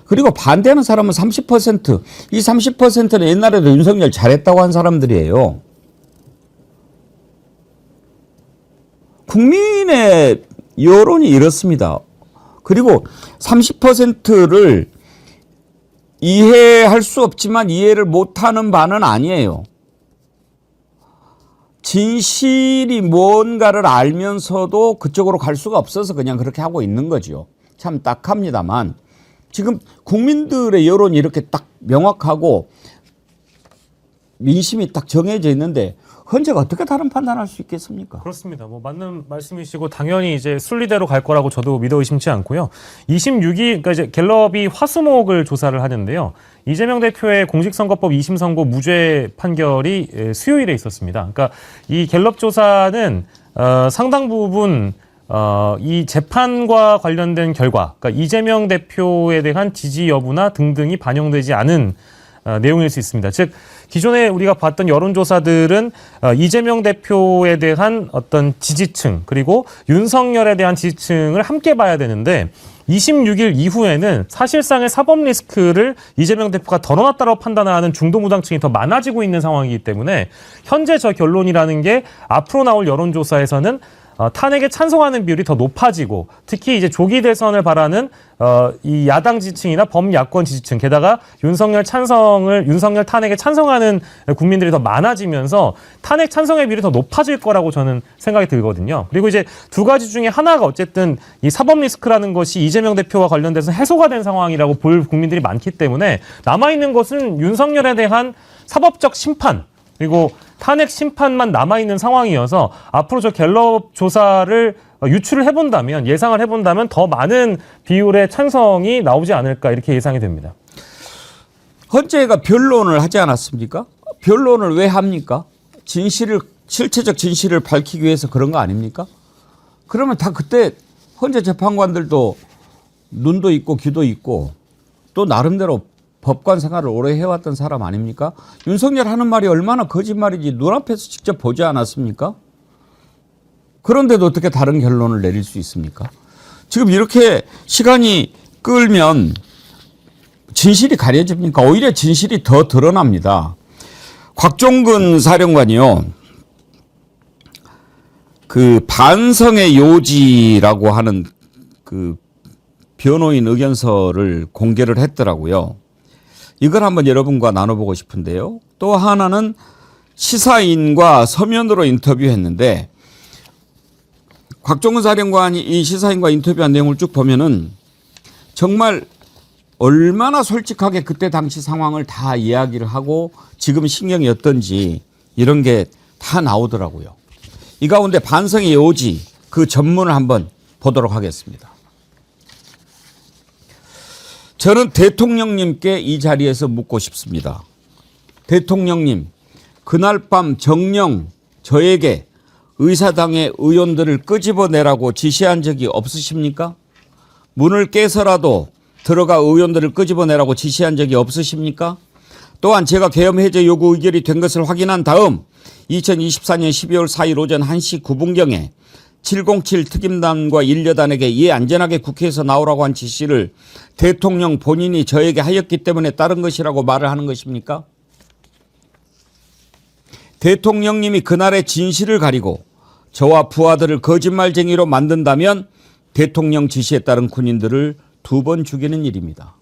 그리고 반대하는 사람은 30%. 이 30%는 옛날에도 윤석열 잘했다고 한 사람들이에요. 국민의 여론이 이렇습니다. 그리고 30%를 이해할 수 없지만 이해를 못하는 바는 아니에요. 진실이 뭔가를 알면서도 그쪽으로 갈 수가 없어서 그냥 그렇게 하고 있는 거죠. 참 딱합니다만 지금 국민들의 여론이 이렇게 딱 명확하고 민심이 딱 정해져 있는데 헌재가 어떻게 다른 판단할 수 있겠습니까? 그렇습니다. 뭐 맞는 말씀이시고 당연히 이제 순리대로 갈 거라고 저도 믿어 의심치 않고요. 26일 그러니까 이제 갤럽이 화수목을 조사를 하는데요. 이재명 대표의 공직선거법 2심 선고 무죄 판결이 수요일에 있었습니다. 그러니까 이 갤럽 조사는 상당 부분 이 재판과 관련된 결과, 그러니까 이재명 대표에 대한 지지 여부나 등등이 반영되지 않은 내용일 수 있습니다. 즉 기존에 우리가 봤던 여론조사들은 이재명 대표에 대한 어떤 지지층 그리고 윤석열에 대한 지지층을 함께 봐야 되는데 26일 이후에는 사실상의 사법 리스크를 이재명 대표가 덜어놨다고 판단하는 중도무당층이 더 많아지고 있는 상황이기 때문에 현재 저 결론이라는 게 앞으로 나올 여론조사에서는 탄핵에 찬성하는 비율이 더 높아지고 특히 이제 조기 대선을 바라는 이 야당 지지층이나 범야권 지지층 게다가 윤석열 탄핵에 찬성하는 국민들이 더 많아지면서 탄핵 찬성의 비율이 더 높아질 거라고 저는 생각이 들거든요. 그리고 이제 두 가지 중에 하나가 어쨌든 이 사법 리스크라는 것이 이재명 대표와 관련돼서 해소가 된 상황이라고 볼 국민들이 많기 때문에 남아있는 것은 윤석열에 대한 사법적 심판 그리고 탄핵 심판만 남아있는 상황이어서 앞으로 저 갤럽 조사를 유출을 해본다면 예상을 해본다면 더 많은 비율의 찬성이 나오지 않을까 이렇게 예상이 됩니다. 헌재가 변론을 하지 않았습니까? 변론을 왜 합니까? 실체적 진실을 밝히기 위해서 그런 거 아닙니까? 그러면 다 그때 헌재 재판관들도 눈도 있고 귀도 있고 또 나름대로 법관 생활을 오래 해왔던 사람 아닙니까? 윤석열 하는 말이 얼마나 거짓말인지 눈앞에서 직접 보지 않았습니까? 그런데도 어떻게 다른 결론을 내릴 수 있습니까? 지금 이렇게 시간이 끌면 진실이 가려집니까? 오히려 진실이 더 드러납니다. 곽종근 사령관이요. 그 반성의 요지라고 하는 그 변호인 의견서를 공개를 했더라고요. 이걸 한번 여러분과 나눠보고 싶은데요. 또 하나는 시사인과 서면으로 인터뷰했는데 곽종근 사령관이 이 시사인과 인터뷰한 내용을 쭉 보면은 정말 얼마나 솔직하게 그때 당시 상황을 다 이야기를 하고 지금 신경이 어떤지 이런 게 다 나오더라고요. 이 가운데 반성의 요지 그 전문을 한번 보도록 하겠습니다. 저는 대통령님께 이 자리에서 묻고 싶습니다. 대통령님, 그날 밤 정녕 저에게 의사당의 의원들을 끄집어내라고 지시한 적이 없으십니까? 문을 깨서라도 들어가 의원들을 끄집어내라고 지시한 적이 없으십니까? 또한 제가 계엄 해제 요구 의결이 된 것을 확인한 다음 2024년 12월 4일 오전 1시 9분경에 707 특임단과 일여단에게 예 안전하게 국회에서 나오라고 한 지시를 대통령 본인이 저에게 하였기 때문에 따른 것이라고 말을 하는 것입니까? 대통령님이 그날의 진실을 가리고 저와 부하들을 거짓말쟁이로 만든다면 대통령 지시에 따른 군인들을 2번 죽이는 일입니다.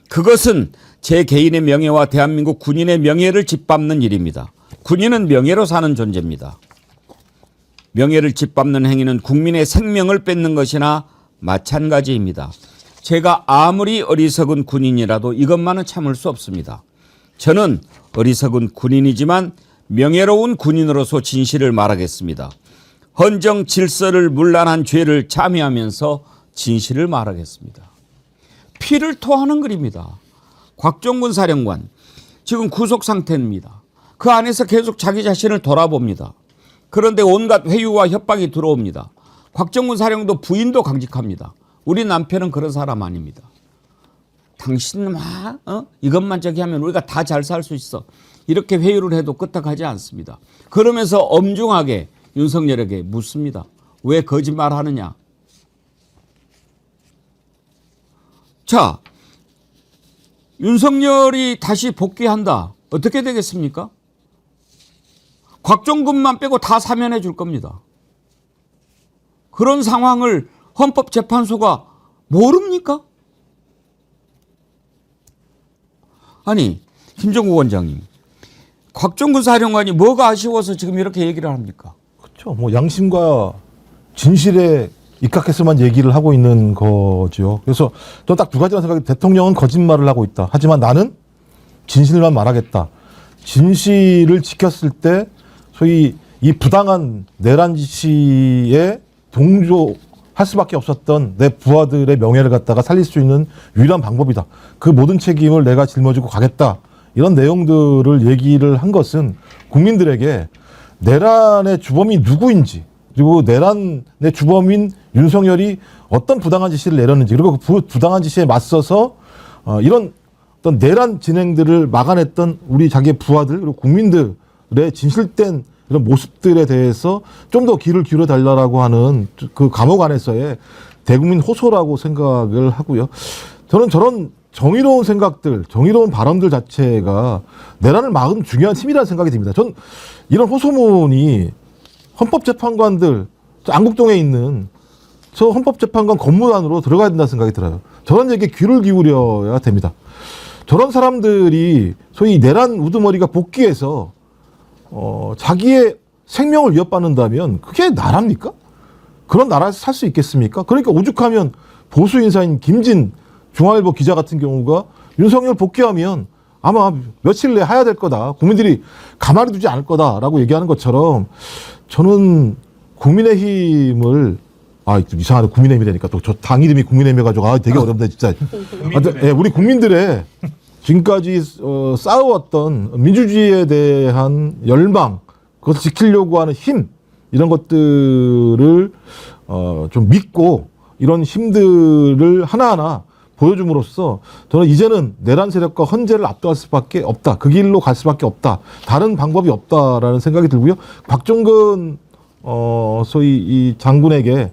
그것은 제 개인의 명예와 대한민국 군인의 명예를 짓밟는 일입니다. 군인은 명예로 사는 존재입니다. 명예를 짓밟는 행위는 국민의 생명을 뺏는 것이나 마찬가지입니다. 제가 아무리 어리석은 군인이라도 이것만은 참을 수 없습니다. 저는 어리석은 군인이지만 명예로운 군인으로서 진실을 말하겠습니다. 헌정 질서를 문란한 죄를 참여하면서 진실을 말하겠습니다. 피를 토하는 글입니다. 곽종근 사령관 지금 구속 상태입니다. 그 안에서 계속 자기 자신을 돌아봅니다. 그런데 온갖 회유와 협박이 들어옵니다. 곽종근 사령도 부인도 강직합니다. 우리 남편은 그런 사람 아닙니다. 당신 이것만 저기 하면 우리가 다 잘 살 수 있어. 이렇게 회유를 해도 끄떡하지 않습니다. 그러면서 엄중하게 윤석열에게 묻습니다. 왜 거짓말하느냐. 자, 윤석열이 다시 복귀한다. 어떻게 되겠습니까? 곽종근만 빼고 다 사면해 줄 겁니다. 그런 상황을 헌법재판소가 모릅니까? 아니, 김정국 원장님, 곽종근 사령관이 뭐가 아쉬워서 지금 이렇게 얘기를 합니까? 그렇죠. 뭐 양심과 진실에 입각해서만 얘기를 하고 있는 거죠. 그래서 저는 딱 2가지만 생각해. 대통령은 거짓말을 하고 있다. 하지만 나는 진실만 말하겠다. 진실을 지켰을 때 소위 이 부당한 내란 지시에 동조할 수밖에 없었던 내 부하들의 명예를 갖다가 살릴 수 있는 유일한 방법이다. 그 모든 책임을 내가 짊어지고 가겠다. 이런 내용들을 얘기를 한 것은 국민들에게 내란의 주범이 누구인지, 그리고 내란의 주범인 윤석열이 어떤 부당한 지시를 내렸는지, 그리고 그 부당한 지시에 맞서서 이런 어떤 내란 진행들을 막아냈던 우리 자기의 부하들, 그리고 국민들의 진실된 이런 모습들에 대해서 좀 더 귀를 기울여 달라고 하는 그 감옥 안에서의 대국민 호소라고 생각을 하고요. 저는 저런 정의로운 생각들, 정의로운 발언들 자체가 내란을 막은 중요한 힘이라는 생각이 듭니다. 전 이런 호소문이 헌법재판관들, 안국동에 있는 저 헌법재판관 건물 안으로 들어가야 된다는 생각이 들어요. 저런 얘기에 귀를 기울여야 됩니다. 저런 사람들이 소위 내란 우두머리가 복귀해서 자기의 생명을 위협받는다면 그게 나라입니까? 그런 나라에서 살 수 있겠습니까? 그러니까 오죽하면 보수 인사인 김진 중앙일보 기자 같은 경우가 윤석열 복귀하면 아마 며칠 내에 하야될 거다. 국민들이 가만히 두지 않을 거다라고 얘기하는 것처럼 저는 국민의힘을 이상하네. 국민의힘이 되니까 또 저 당 이름이 국민의힘이어가지고 되게 어렵네 진짜. 예, 우리 국민들의 지금까지 쌓아왔던 민주주의에 대한 열망, 그것을 지키려고 하는 힘, 이런 것들을 좀 믿고 이런 힘들을 하나하나 보여줌으로써 저는 이제는 내란 세력과 헌재를 압도할 수밖에 없다. 그 길로 갈 수밖에 없다. 다른 방법이 없다라는 생각이 들고요. 곽종근 소위 이 장군에게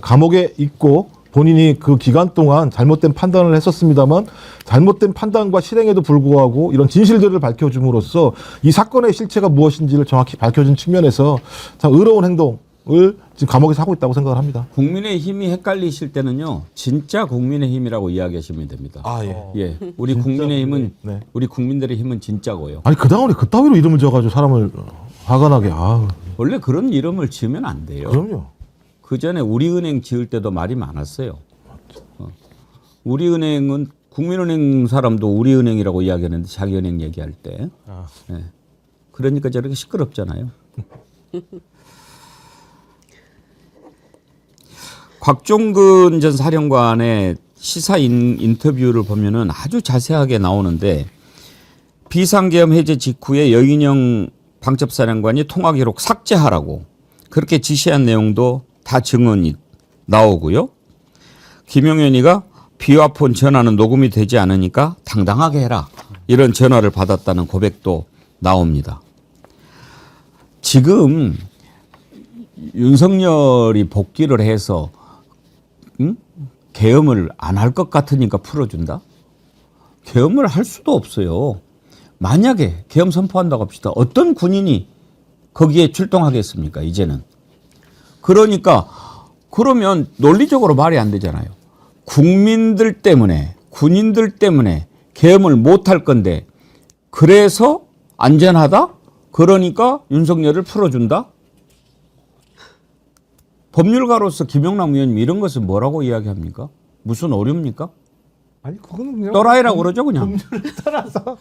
감옥에 있고 본인이 그 기간 동안 잘못된 판단을 했었습니다만 잘못된 판단과 실행에도 불구하고 이런 진실들을 밝혀줌으로써 이 사건의 실체가 무엇인지를 정확히 밝혀준 측면에서 참 의로운 행동을 지금 감옥에서 하고 있다고 생각을 합니다. 국민의힘이 헷갈리실 때는요, 진짜 국민의힘이라고 이야기하시면 됩니다. 예, 우리 국민의힘은 네. 우리 국민들의 힘은 진짜고요. 아니 그다음에 그따위로 이름을 지어가지고 사람을 화가 나게. 원래 그런 이름을 지으면 안 돼요. 그럼요. 그 전에 우리은행 지을 때도 말이 많았어요. 우리은행은 국민은행 사람도 우리은행이라고 이야기하는데 자기 은행 얘기할 때. 예. 그러니까 저렇게 시끄럽잖아요. 곽종근 전 사령관의 시사 인터뷰를 보면은 아주 자세하게 나오는데 비상계엄 해제 직후에 여인영 방첩사령관이 통화 기록 삭제하라고 그렇게 지시한 내용도 다 증언이 나오고요. 김용현이가 비화폰 전화는 녹음이 되지 않으니까 당당하게 해라. 이런 전화를 받았다는 고백도 나옵니다. 지금 윤석열이 복귀를 해서 계엄을 안 할 것 같으니까 풀어준다? 계엄을 할 수도 없어요. 만약에 계엄 선포한다고 합시다. 어떤 군인이 거기에 출동하겠습니까? 이제는. 그러니까 그러면 논리적으로 말이 안 되잖아요. 국민들 때문에, 군인들 때문에 계엄을 못할 건데 그래서 안전하다? 그러니까 윤석열을 풀어준다? 법률가로서 김영남 의원님 이런 것을 뭐라고 이야기합니까? 무슨 오류입니까? 아니 그거는 그냥 또라이라고 그러죠 그냥. 법률을 따라서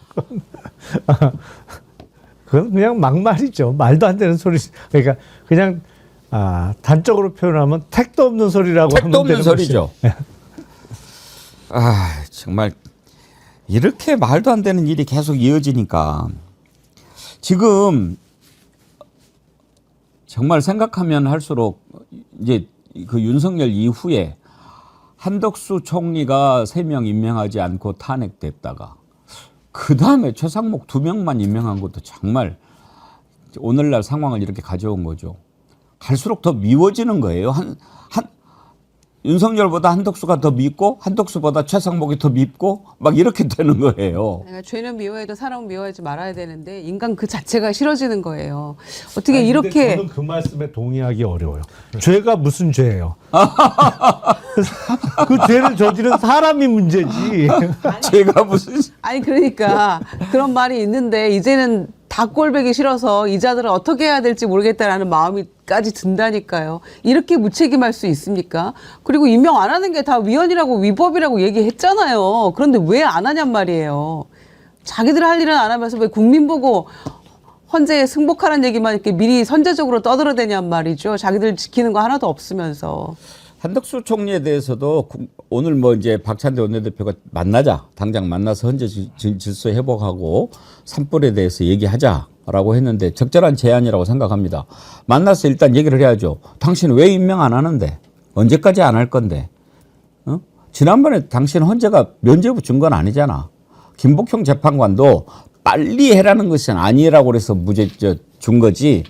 그건 그냥 막말이죠. 말도 안 되는 소리. 그러니까 그냥 단적으로 표현하면 택도 없는 소리라고 택도 하면 없는 되는 소리죠. 정말 이렇게 말도 안 되는 일이 계속 이어지니까 지금 정말 생각하면 할수록 이제 그 윤석열 이후에 한덕수 총리가 3명 임명하지 않고 탄핵됐다가 그 다음에 최상목 2명만 임명한 것도 정말 오늘날 상황을 이렇게 가져온 거죠. 갈수록 더 미워지는 거예요. 윤석열보다 한덕수가 더 밉고 한덕수보다 최상목이 더 밉고 막 이렇게 되는 거예요. 그러니까 죄는 미워해도 사람은 미워하지 말아야 되는데 인간 그 자체가 싫어지는 거예요. 어떻게 이렇게 저는 그 말씀에 동의하기 어려워요. 죄가 무슨 죄예요? 그 죄를 저지른 사람이 문제지. 제가 무슨 아니 그러니까 그런 말이 있는데 이제는 다 꼴보기 싫어서 이 자들을 어떻게 해야 될지 모르겠다라는 마음이까지 든다니까요. 이렇게 무책임할 수 있습니까? 그리고 임명 안 하는 게 다 위헌이라고 위법이라고 얘기했잖아요. 그런데 왜 안 하냔 말이에요. 자기들 할 일은 안 하면서 왜 국민 보고 헌재에 승복하라는 얘기만 이렇게 미리 선제적으로 떠들어대냔 말이죠. 자기들 지키는 거 하나도 없으면서. 한덕수 총리에 대해서도 오늘 뭐 이제 박찬대 원내대표가 만나자, 당장 만나서 헌재 질서 회복하고 산불에 대해서 얘기하자라고 했는데 적절한 제안이라고 생각합니다. 만나서 일단 얘기를 해야죠. 당신 왜 임명 안 하는데? 언제까지 안 할 건데? 지난번에 당신 헌재가 면죄부 준 건 아니잖아. 김복형 재판관도 빨리 해라는 것은 아니라고 그래서 무죄 준 거지.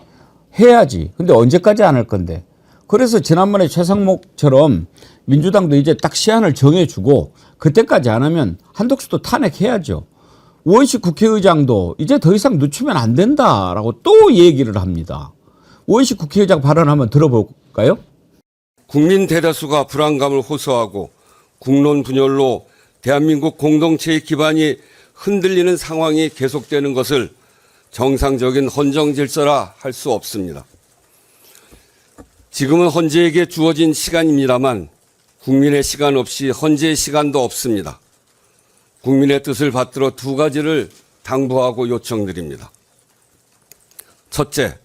해야지. 근데 언제까지 안 할 건데? 그래서 지난번에 최상목처럼 민주당도 이제 딱 시한을 정해주고 그때까지 안 하면 한덕수도 탄핵해야죠. 우원식 국회의장도 이제 더 이상 늦추면 안 된다라고 또 얘기를 합니다. 우원식 국회의장 발언 한번 들어볼까요? 국민 대다수가 불안감을 호소하고 국론 분열로 대한민국 공동체의 기반이 흔들리는 상황이 계속되는 것을 정상적인 헌정 질서라 할 수 없습니다. 지금은 헌재에게 주어진 시간입니다만 국민의 시간 없이 헌재의 시간도 없습니다. 국민의 뜻을 받들어 2가지를 당부하고 요청드립니다. 첫째,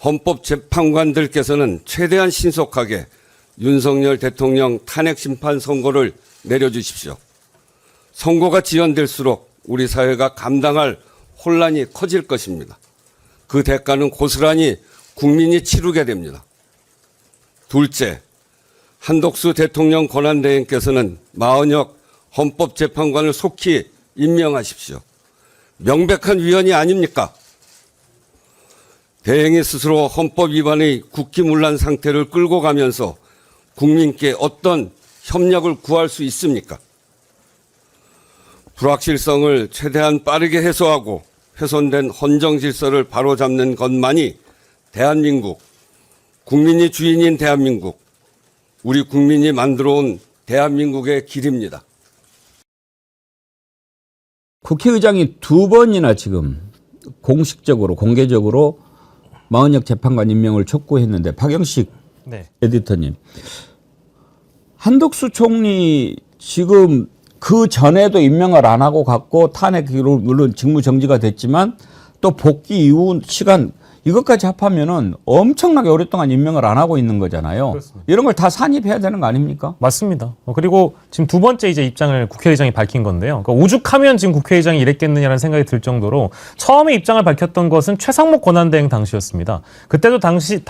헌법재판관들께서는 최대한 신속하게 윤석열 대통령 탄핵심판 선고를 내려주십시오. 선고가 지연될수록 우리 사회가 감당할 혼란이 커질 것입니다. 그 대가는 고스란히 국민이 치르게 됩니다. 둘째, 한덕수 대통령 권한대행께서는 마은혁 헌법재판관을 속히 임명하십시오. 명백한 위헌이 아닙니까? 대행이 스스로 헌법 위반의 국기문란 상태를 끌고 가면서 국민께 어떤 협력을 구할 수 있습니까? 불확실성을 최대한 빠르게 해소하고 훼손된 헌정 질서를 바로잡는 것만이 대한민국, 국민이 주인인 대한민국, 우리 국민이 만들어온 대한민국의 길입니다. 국회의장이 2번이나 지금 공식적으로 공개적으로 마은혁 재판관 임명을 촉구했는데 박영식 네. 에디터님, 한덕수 총리 지금 그 전에도 임명을 안 하고 갔고 탄핵으로 물론 직무 정지가 됐지만 또 복귀 이후 시간 이것까지 합하면은 엄청나게 오랫동안 임명을 안 하고 있는 거잖아요. 그렇습니다. 이런 걸 다 산입해야 되는 거 아닙니까? 맞습니다. 그리고 지금 2번째 이제 입장을 국회의장이 밝힌 건데요. 그러니까 오죽하면 지금 국회의장이 이랬겠느냐라는 생각이 들 정도로 처음에 입장을 밝혔던 것은 최상목 권한대행 당시였습니다. 그때도 당시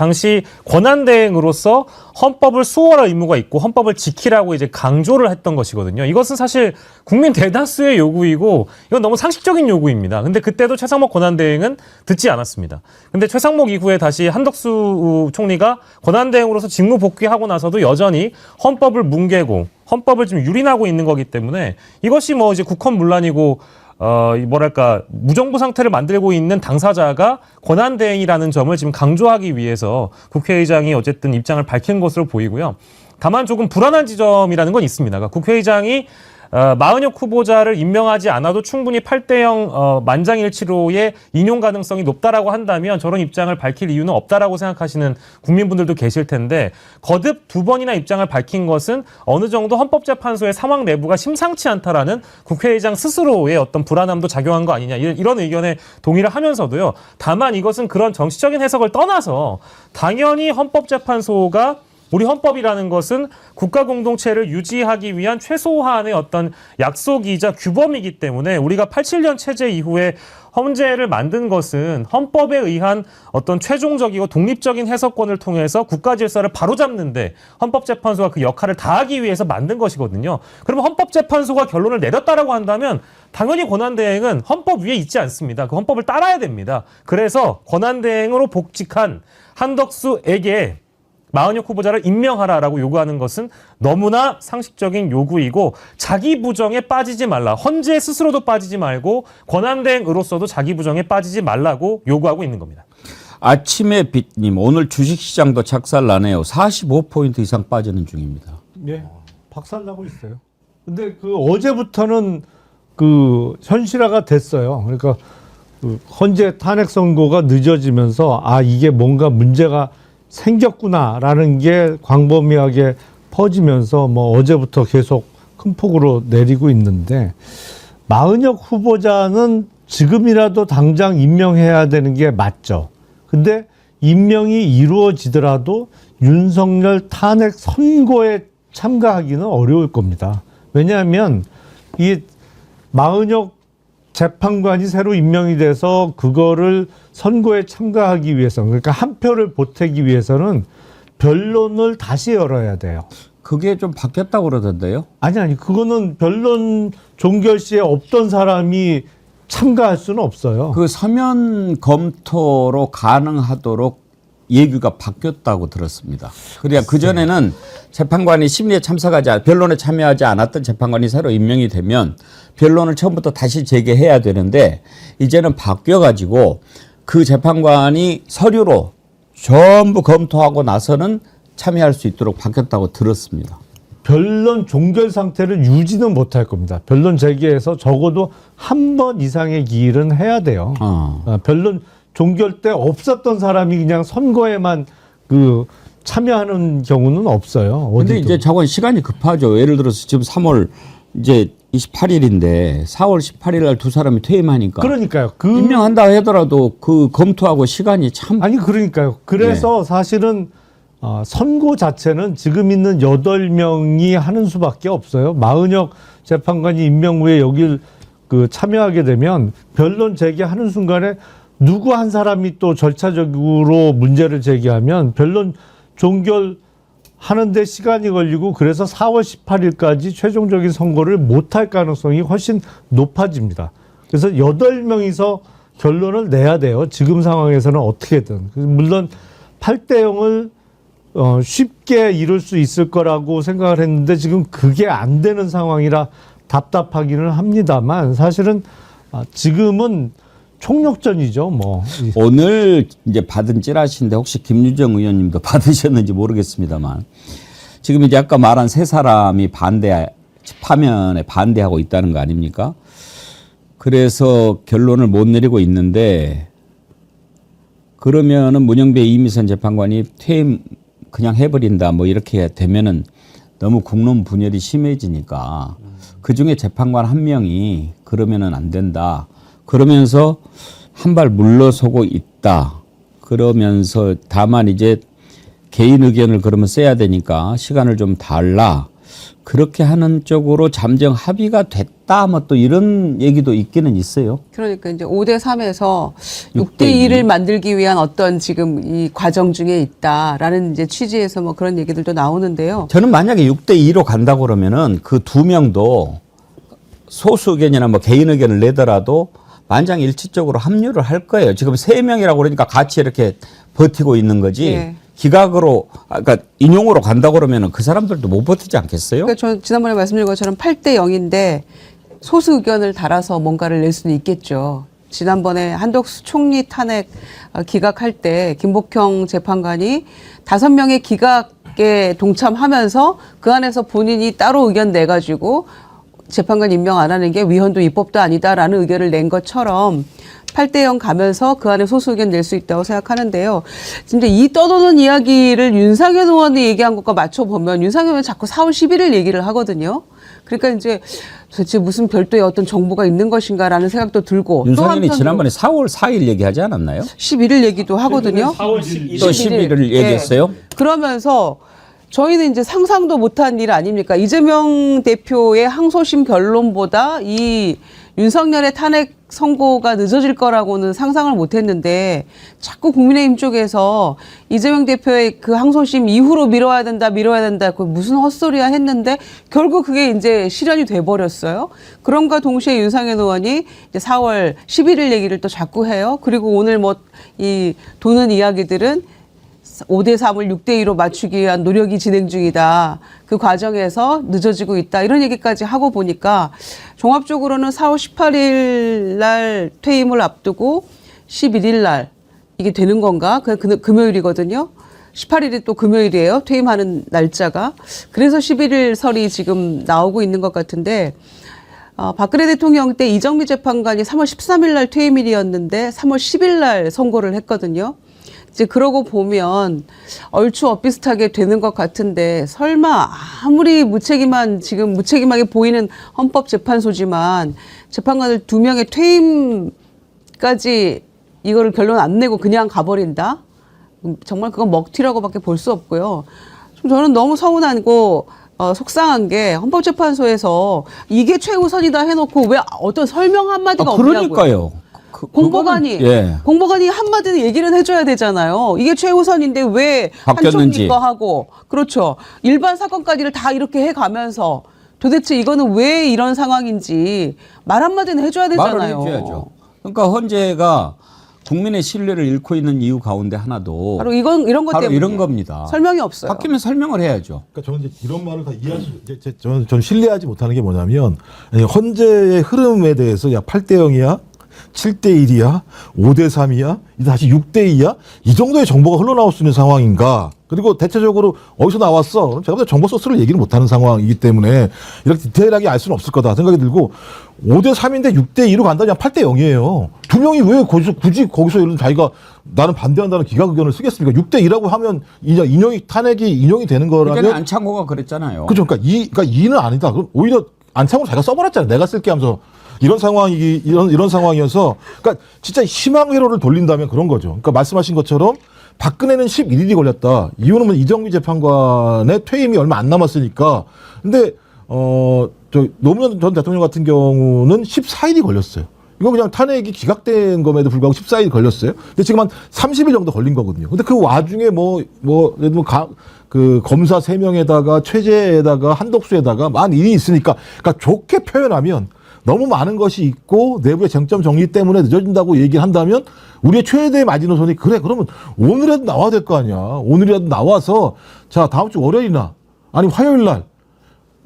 권한대행으로서 헌법을 수호할 의무가 있고 헌법을 지키라고 이제 강조를 했던 것이거든요. 이것은 사실 국민 대다수의 요구이고 이건 너무 상식적인 요구입니다. 근데 그때도 최상목 권한대행은 듣지 않았습니다. 근데 최상목 이후에 다시 한덕수 총리가 권한대행으로서 직무 복귀하고 나서도 여전히 헌법을 뭉개고 헌법을 좀 유린하고 있는 거기 때문에 이것이 뭐 이제 국헌문란이고 뭐랄까 무정부 상태를 만들고 있는 당사자가 권한대행이라는 점을 지금 강조하기 위해서 국회의장이 어쨌든 입장을 밝힌 것으로 보이고요. 다만 조금 불안한 지점이라는 건 있습니다. 그러니까 국회의장이 마은혁 후보자를 임명하지 않아도 충분히 8대0 만장일치로의 인용 가능성이 높다라고 한다면 저런 입장을 밝힐 이유는 없다라고 생각하시는 국민분들도 계실 텐데 거듭 두 번이나 입장을 밝힌 것은 어느 정도 헌법재판소의 상황 내부가 심상치 않다라는 국회의장 스스로의 어떤 불안함도 작용한 거 아니냐 이런 의견에 동의를 하면서도요. 다만 이것은 그런 정치적인 해석을 떠나서 당연히 헌법재판소가 우리 헌법이라는 것은 국가 공동체를 유지하기 위한 최소한의 어떤 약속이자 규범이기 때문에 우리가 87년 체제 이후에 헌재를 만든 것은 헌법에 의한 어떤 최종적이고 독립적인 해석권을 통해서 국가 질서를 바로잡는데 헌법재판소가 그 역할을 다하기 위해서 만든 것이거든요. 그러면 헌법재판소가 결론을 내렸다라고 한다면 당연히 권한대행은 헌법 위에 있지 않습니다. 그 헌법을 따라야 됩니다. 그래서 권한대행으로 복직한 한덕수에게 마은혁 후보자를 임명하라라고 요구하는 것은 너무나 상식적인 요구이고 자기 부정에 빠지지 말라. 헌재 스스로도 빠지지 말고 권한대행으로서도 자기 부정에 빠지지 말라고 요구하고 있는 겁니다. 아침에 빛님 오늘 주식시장도 착살나네요. 45포인트 이상 빠지는 중입니다. 예, 박살나고 있어요. 근데 그 어제부터는 그 현실화가 됐어요. 그러니까 그 헌재 탄핵 선고가 늦어지면서 아 이게 뭔가 문제가 생겼구나라는 게 광범위하게 퍼지면서 뭐 어제부터 계속 큰 폭으로 내리고 있는데 마은혁 후보자는 지금이라도 당장 임명해야 되는 게 맞죠. 근데 임명이 이루어지더라도 윤석열 탄핵 선고에 참가하기는 어려울 겁니다. 왜냐하면 이 마은혁 재판관이 새로 임명이 돼서 그거를 선고에 참가하기 위해서 그러니까 한 표를 보태기 위해서는 변론을 다시 열어야 돼요. 그게 좀 바뀌었다고 그러던데요. 아니 그거는 변론 종결 시에 없던 사람이 참가할 수는 없어요. 그 서면 검토로 가능하도록 얘기가 바뀌었다고 들었습니다. 그러니까 그전에는 재판관이 심리에 참석하지 변론에 참여하지 않았던 재판관이 새로 임명이 되면 변론을 처음부터 다시 재개해야 되는데 이제는 바뀌어가지고 그 재판관이 서류로 전부 검토하고 나서는 참여할 수 있도록 바뀌었다고 들었습니다. 변론 종결 상태를 유지는 못할 겁니다. 변론 재개해서 적어도 한 번 이상의 기일은 해야 돼요. 변론 종결 때 없었던 사람이 그냥 선거에만 그 참여하는 경우는 없어요. 근데 이제 저건 시간이 급하죠. 예를 들어서 지금 3월 이제 28일인데 4월 18일 날 두 사람이 퇴임하니까. 그러니까요. 임명한다 하더라도 그 검토하고 시간이 참. 아니 그러니까요. 그래서 사실은 선고 자체는 지금 있는 8명이 하는 수밖에 없어요. 마은혁 재판관이 임명 후에 여길 그 참여하게 되면 변론 재개하는 순간에 누구 한 사람이 또 절차적으로 문제를 제기하면 변론 종결하는데 시간이 걸리고 그래서 4월 18일까지 최종적인 선고를 못할 가능성이 훨씬 높아집니다. 그래서 8명이서 결론을 내야 돼요. 지금 상황에서는 어떻게든. 물론 8대0을 쉽게 이룰 수 있을 거라고 생각을 했는데 지금 그게 안 되는 상황이라 답답하기는 합니다만 사실은 지금은 총력전이죠, 뭐. 오늘 이제 받은 찌라시인데 혹시 김유정 의원님도 받으셨는지 모르겠습니다만 지금 이제 아까 말한 세 사람이 파면에 반대하고 있다는 거 아닙니까? 그래서 결론을 못 내리고 있는데 그러면은 문영배 이미선 재판관이 퇴임 그냥 해버린다 뭐 이렇게 되면은 너무 국론 분열이 심해지니까 그 중에 재판관 한 명이 그러면은 안 된다. 그러면서 한 발 물러서고 있다. 그러면서 다만 이제 개인 의견을 그러면 써야 되니까 시간을 좀 달라. 그렇게 하는 쪽으로 잠정 합의가 됐다. 뭐 또 이런 얘기도 있기는 있어요. 그러니까 이제 5대3에서 6대2. 6대2를 만들기 위한 어떤 지금 이 과정 중에 있다라는 이제 취지에서 뭐 그런 얘기들도 나오는데요. 저는 만약에 6대2로 간다고 그러면은 그 두 명도 소수 의견이나 뭐 개인 의견을 내더라도 만장일치적으로 합류를 할 거예요. 지금 3명이라고 그러니까 같이 이렇게 버티고 있는 거지. 네. 기각으로, 그러니까 인용으로 간다고 그러면은 그 사람들도 못 버티지 않겠어요? 그러니까 저 지난번에 말씀드린 것처럼 8대0인데 소수 의견을 달아서 뭔가를 낼 수는 있겠죠. 지난번에 한덕수 총리 탄핵 기각할 때 김복형 재판관이 5명의 기각에 동참하면서 그 안에서 본인이 따로 의견 내가지고 재판관 임명 안 하는 게 위헌도 입법도 아니다라는 의견을 낸 것처럼 8대0 가면서 그 안에 소수 의견 낼 수 있다고 생각하는데요. 진짜 이 떠도는 이야기를 윤상현 의원이 얘기한 것과 맞춰보면 윤상현 의원은 자꾸 4월 11일 얘기를 하거든요. 그러니까 이제 도대체 무슨 별도의 어떤 정보가 있는 것인가라는 생각도 들고 윤석열이 지난번에 4월 4일 얘기하지 않았나요? 11일 얘기도 하거든요. 4월 12일. 또 11일을 얘기했어요? 그러면서 저희는 이제 상상도 못한 일 아닙니까? 이재명 대표의 항소심 결론보다 이 윤석열의 탄핵 선고가 늦어질 거라고는 상상을 못했는데 자꾸 국민의힘 쪽에서 이재명 대표의 그 항소심 이후로 미뤄야 된다, 그 무슨 헛소리야 했는데 결국 그게 이제 실현이 돼버렸어요. 그럼과 동시에 윤상현 의원이 이제 4월 11일 얘기를 또 자꾸 해요. 그리고 오늘 뭐 이 도는 이야기들은 5대3을 6대2로 맞추기 위한 노력이 진행 중이다. 그 과정에서 늦어지고 있다. 이런 얘기까지 하고 보니까 종합적으로는 4월 18일 날 퇴임을 앞두고 11일 날 이게 되는 건가? 금요일이거든요. 18일이 또 금요일이에요. 퇴임하는 날짜가. 그래서 11일 설이 지금 나오고 있는 것 같은데 박근혜 대통령 때 이정미 재판관이 3월 13일 날 퇴임일이었는데 3월 10일 날 선고를 했거든요. 이제 그러고 보면 얼추 엇비슷하게 되는 것 같은데 설마 아무리 지금 무책임하게 보이는 헌법재판소지만 재판관들 2명의 퇴임까지 이거를 결론 안 내고 그냥 가버린다? 정말 그건 먹튀라고밖에 볼 수 없고요. 저는 너무 서운하고 속상한 게 헌법재판소에서 이게 최우선이다 해놓고 왜 어떤 설명 한마디가 없냐고요. 그러니까요. 공보관이 한마디는 얘기를 해줘야 되잖아요. 이게 최우선인데 왜 바뀌었는지. 한총리 거 하고 그렇죠. 일반 사건까지를 다 이렇게 해가면서 도대체 이거는 왜 이런 상황인지 말 한마디는 해줘야 되잖아요. 말을 해줘야죠. 그러니까 헌재가 국민의 신뢰를 잃고 있는 이유 가운데 하나도 바로 이런 것 바로 때문에 이런 겁니다. 설명이 없어요. 바뀌면 설명을 해야죠. 그러니까 저는 이제 이런 말을 다 저는 좀 신뢰하지 못하는 게 뭐냐면 헌재의 흐름에 대해서 야 8대0이야. 7대1이야? 5대3이야? 다시 6대2야? 이 정도의 정보가 흘러나올 수 있는 상황인가? 그리고 대체적으로 어디서 나왔어? 그럼 제가 볼 때 정보 소스를 얘기를 못하는 상황이기 때문에 이렇게 디테일하게 알 수는 없을 거다 생각이 들고 5대3인데 6대2로 간다면 8대0이에요. 2명이 왜 굳이 거기서 이런 자기가 나는 반대한다는 기각 의견을 쓰겠습니까? 6대2라고 하면 탄핵이 인용이 되는 거라면 그러니까 안창호가 그랬잖아요. 그죠. 그러니까 2는 아니다. 그럼 오히려 안창호를 자기가 써버렸잖아요. 내가 쓸게 하면서. 이런 상황이어서, 그러니까 진짜 희망 회로를 돌린다면 그런 거죠. 그러니까 말씀하신 것처럼 박근혜는 11일이 걸렸다. 이유는 뭐 이정미 재판관의 퇴임이 얼마 안 남았으니까. 근데, 노무현 전 대통령 같은 경우는 14일이 걸렸어요. 이거 그냥 탄핵이 기각된 것에도 불구하고 14일 걸렸어요. 근데 지금 한 30일 정도 걸린 거거든요. 근데 그 와중에 그 검사 3명에다가 최재에다가 한덕수에다가 많은 일이 있으니까, 그러니까 좋게 표현하면 너무 많은 것이 있고 내부의 쟁점 정리 때문에 늦어진다고 얘기를 한다면 우리의 최대 마지노선이 그래 그러면 오늘이라도 나와야 될 거 아니야. 오늘이라도 나와서 자 다음 주 월요일이나 아니면 화요일 날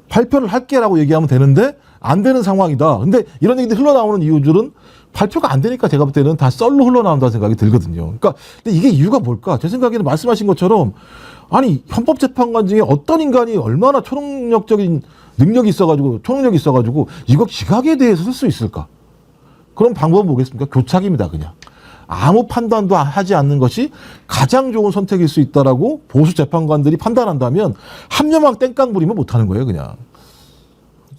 발표를 할게라고 얘기하면 되는데 안 되는 상황이다. 근데 이런 얘기들이 흘러나오는 이유들은 발표가 안 되니까 제가 볼 때는 다 썰로 흘러나온다는 생각이 들거든요. 그러니까 근데 이게 이유가 뭘까? 제 생각에는 말씀하신 것처럼 아니 헌법재판관 중에 어떤 인간이 얼마나 초능력적인 능력이 있어가지고 초능력이 있어가지고 이거 기각에 대해서 쓸 수 있을까? 그런 방법은 뭐겠습니까? 교착입니다, 그냥. 아무 판단도 하지 않는 것이 가장 좋은 선택일 수 있다라고 보수 재판관들이 판단한다면 합리화만 땡깡 부리면 못하는 거예요, 그냥.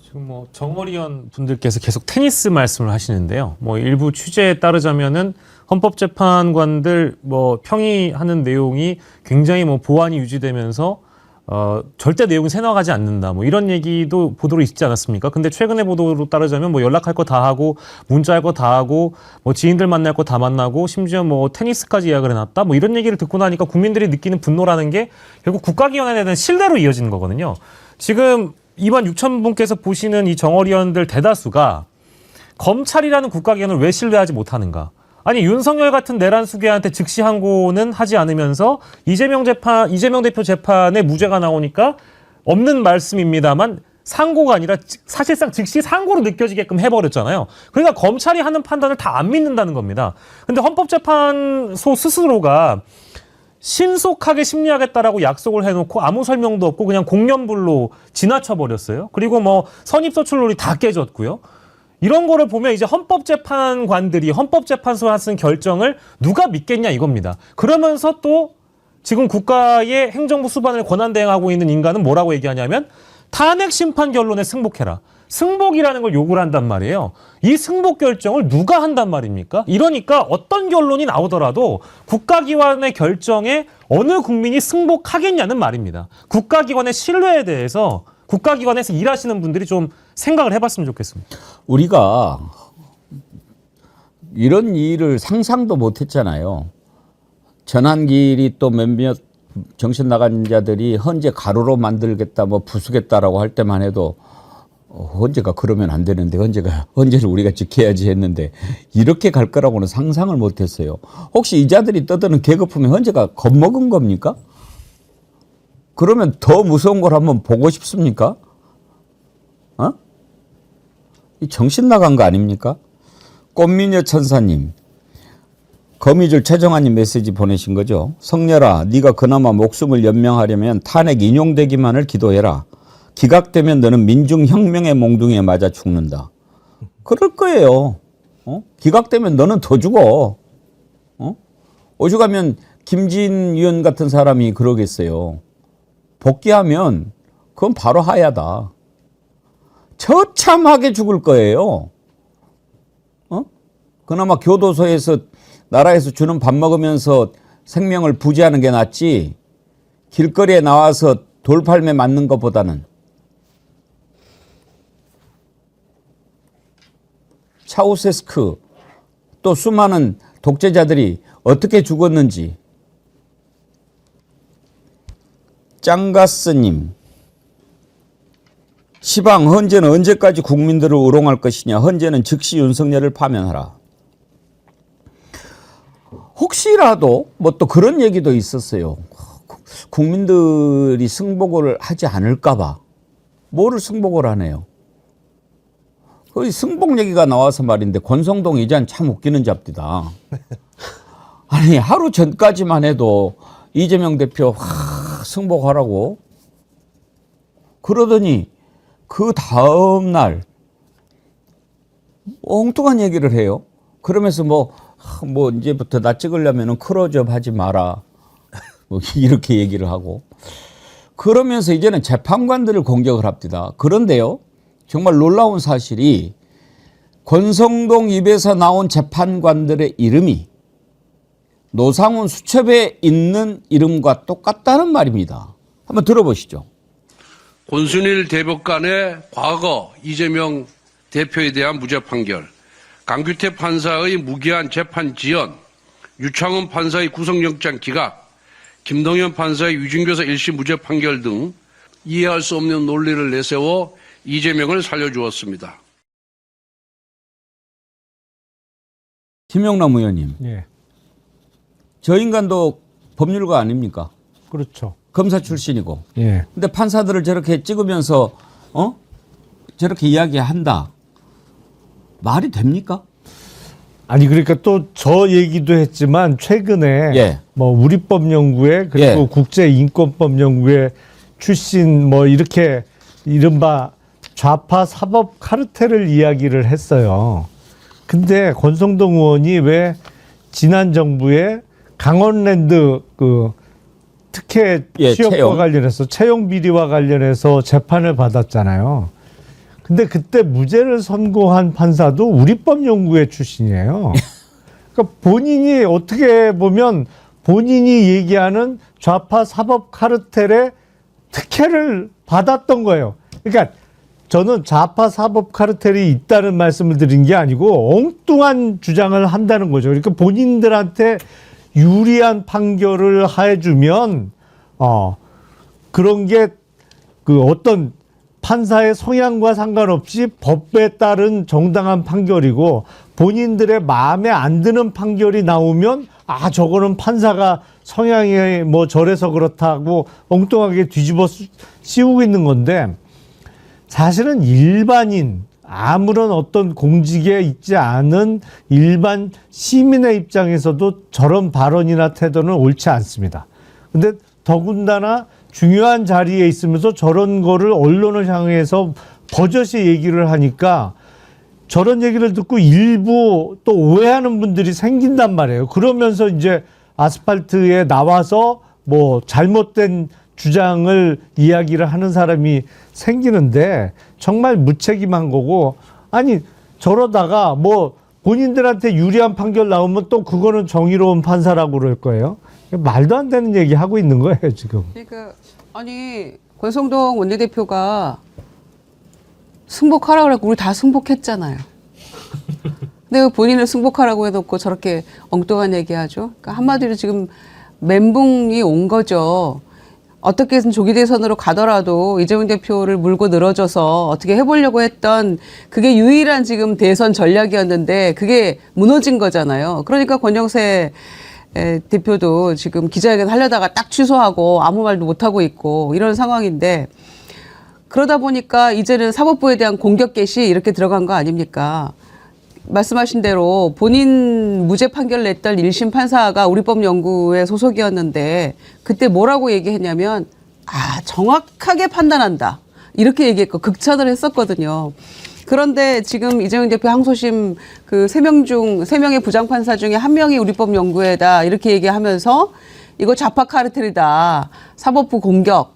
지금 뭐 정어리원 분들께서 계속 테니스 말씀을 하시는데요. 뭐 일부 취재에 따르자면은 헌법재판관들 뭐 평의하는 내용이 굉장히 뭐 보안이 유지되면서 절대 내용이 새나가지 않는다. 뭐 이런 얘기도 보도로 있지 않았습니까? 근데 최근의 보도로 따르자면 뭐 연락할 거 다 하고 문자할 거 다 하고 뭐 지인들 만날 거 다 만나고 심지어 뭐 테니스까지 예약을 해놨다. 뭐 이런 얘기를 듣고 나니까 국민들이 느끼는 분노라는 게 결국 국가기관에 대한 신뢰로 이어지는 거거든요. 지금 2만 6천 분께서 보시는 이 정어리원들 대다수가 검찰이라는 국가기관을 왜 신뢰하지 못하는가? 아니 윤석열 같은 내란 수괴한테 즉시 항고는 하지 않으면서 이재명 대표 재판에 무죄가 나오니까 없는 말씀입니다만 상고가 아니라 사실상 즉시 상고로 느껴지게끔 해버렸잖아요. 그러니까 검찰이 하는 판단을 다 안 믿는다는 겁니다. 근데 헌법재판소 스스로가 신속하게 심리하겠다라고 약속을 해놓고 아무 설명도 없고 그냥 공연불로 지나쳐버렸어요. 그리고 뭐 선입선출론이 다 깨졌고요. 이런 거를 보면 이제 헌법재판관들이 헌법재판소가 쓴 결정을 누가 믿겠냐 이겁니다. 그러면서 또 지금 국가의 행정부 수반을 권한대행하고 있는 인간은 뭐라고 얘기하냐면 탄핵 심판 결론에 승복해라. 승복이라는 걸 요구를 한단 말이에요. 이 승복 결정을 누가 한단 말입니까? 이러니까 어떤 결론이 나오더라도 국가기관의 결정에 어느 국민이 승복하겠냐는 말입니다. 국가기관의 신뢰에 대해서 국가기관에서 일하시는 분들이 좀 생각을 해봤으면 좋겠습니다. 우리가 이런 일을 상상도 못했잖아요. 전한길이 또 몇몇 정신 나간 자들이 헌재 가루로 만들겠다, 뭐 부수겠다라고 할 때만 해도 헌재가 그러면 안 되는데 헌재를 우리가 지켜야지 했는데 이렇게 갈 거라고는 상상을 못했어요. 혹시 이 자들이 떠드는 계급품에 헌재가 겁먹은 겁니까? 그러면 더 무서운 걸 한번 보고 싶습니까? 이 정신 나간 거 아닙니까? 꽃미녀 천사님, 거미줄 최정환님 메시지 보내신 거죠. 성렬아, 네가 그나마 목숨을 연명하려면 탄핵 인용되기만을 기도해라. 기각되면 너는 민중혁명의 몽둥이에 맞아 죽는다. 그럴 거예요. 기각되면 너는 더 죽어. 오죽하면 김진 의원 같은 사람이 그러겠어요. 복귀하면 그건 바로 하야다. 처참하게 죽을 거예요. 그나마 교도소에서 나라에서 주는 밥 먹으면서 생명을 부지하는 게 낫지 길거리에 나와서 돌팔매 맞는 것보다는. 차우세스크 또 수많은 독재자들이 어떻게 죽었는지. 짱가스님, 시방 헌재는 언제까지 국민들을 우롱할 것이냐. 헌재는 즉시 윤석열을 파면하라. 혹시라도 뭐 또 그런 얘기도 있었어요. 국민들이 승복을 하지 않을까 봐. 뭐를 승복을 하네요. 그 승복 얘기가 나와서 말인데 권성동 이전 참 웃기는 잡디다. 아니 하루 전까지만 해도 이재명 대표 승복하라고 그러더니 그 다음 날 엉뚱한 얘기를 해요. 그러면서 뭐 이제부터 나 찍으려면은 클로즈업 하지 마라. 뭐 이렇게 얘기를 하고 그러면서 이제는 재판관들을 공격을 합니다. 그런데요, 정말 놀라운 사실이 권성동 입에서 나온 재판관들의 이름이 노상훈 수첩에 있는 이름과 똑같다는 말입니다. 한번 들어보시죠. 권순일 대법관의 과거 이재명 대표에 대한 무죄 판결, 강규태 판사의 무기한 재판 지연, 유창훈 판사의 구속영장 기각, 김동연 판사의 유증교사 1심 무죄 판결 등 이해할 수 없는 논리를 내세워 이재명을 살려주었습니다. 김영남 의원님, 예, 저 인간도 법률가 아닙니까? 그렇죠. 검사 출신이고. 예. 근데 판사들을 저렇게 찍으면서 저렇게 이야기한다. 말이 됩니까? 아니 그러니까 또 저 얘기도 했지만 최근에 예. 뭐 우리법연구회 그리고 예. 국제인권법연구회 출신 뭐 이렇게 이른바 좌파 사법 카르텔을 이야기를 했어요. 근데 권성동 의원이 왜 지난 정부에 강원랜드 그 특혜 취업과 채용. 관련해서 채용 비리와 관련해서 재판을 받았잖아요. 근데 그때 무죄를 선고한 판사도 우리법연구회 출신이에요. 그러니까 본인이 어떻게 보면 본인이 얘기하는 좌파 사법 카르텔의 특혜를 받았던 거예요. 그러니까 저는 좌파 사법 카르텔이 있다는 말씀을 드린 게 아니고 엉뚱한 주장을 한다는 거죠. 그러니까 본인들한테 유리한 판결을 해주면 그런 게 그 어떤 판사의 성향과 상관없이 법에 따른 정당한 판결이고 본인들의 마음에 안 드는 판결이 나오면 저거는 판사가 성향이 뭐 저래서 그렇다고 엉뚱하게 뒤집어 씌우고 있는 건데 사실은 일반인, 아무런 어떤 공직에 있지 않은 일반 시민의 입장에서도 저런 발언이나 태도는 옳지 않습니다. 근데 더군다나 중요한 자리에 있으면서 저런 거를 언론을 향해서 버젓이 얘기를 하니까 저런 얘기를 듣고 일부 또 오해하는 분들이 생긴단 말이에요. 그러면서 이제 아스팔트에 나와서 뭐 잘못된 주장을 이야기를 하는 사람이 생기는데 정말 무책임한 거고, 아니 저러다가 뭐 본인들한테 유리한 판결 나오면 또 그거는 정의로운 판사라고 그럴 거예요. 말도 안 되는 얘기 하고 있는 거예요 지금. 그러니까 아니 권성동 원내대표가 승복하라고 그러고 우리 다 승복했잖아요. 근데 본인을 승복하라고 해놓고 저렇게 엉뚱한 얘기하죠. 그러니까 한마디로 지금 멘붕이 온 거죠. 어떻게든 조기 대선으로 가더라도 이재명 대표를 물고 늘어져서 어떻게 해보려고 했던 그게 유일한 지금 대선 전략이었는데 그게 무너진 거잖아요. 그러니까 권영세 대표도 지금 기자회견 하려다가 딱 취소하고 아무 말도 못하고 있고 이런 상황인데, 그러다 보니까 이제는 사법부에 대한 공격 개시 이렇게 들어간 거 아닙니까? 말씀하신 대로 본인 무죄 판결 냈던 1심 판사가 우리법연구회 소속이었는데 그때 뭐라고 얘기했냐면 정확하게 판단한다 이렇게 얘기했고 극찬을 했었거든요. 그런데 지금 이재명 대표 항소심 그 3명의 부장판사 중에 1명이 우리법연구회다 이렇게 얘기하면서 이거 좌파 카르텔이다, 사법부 공격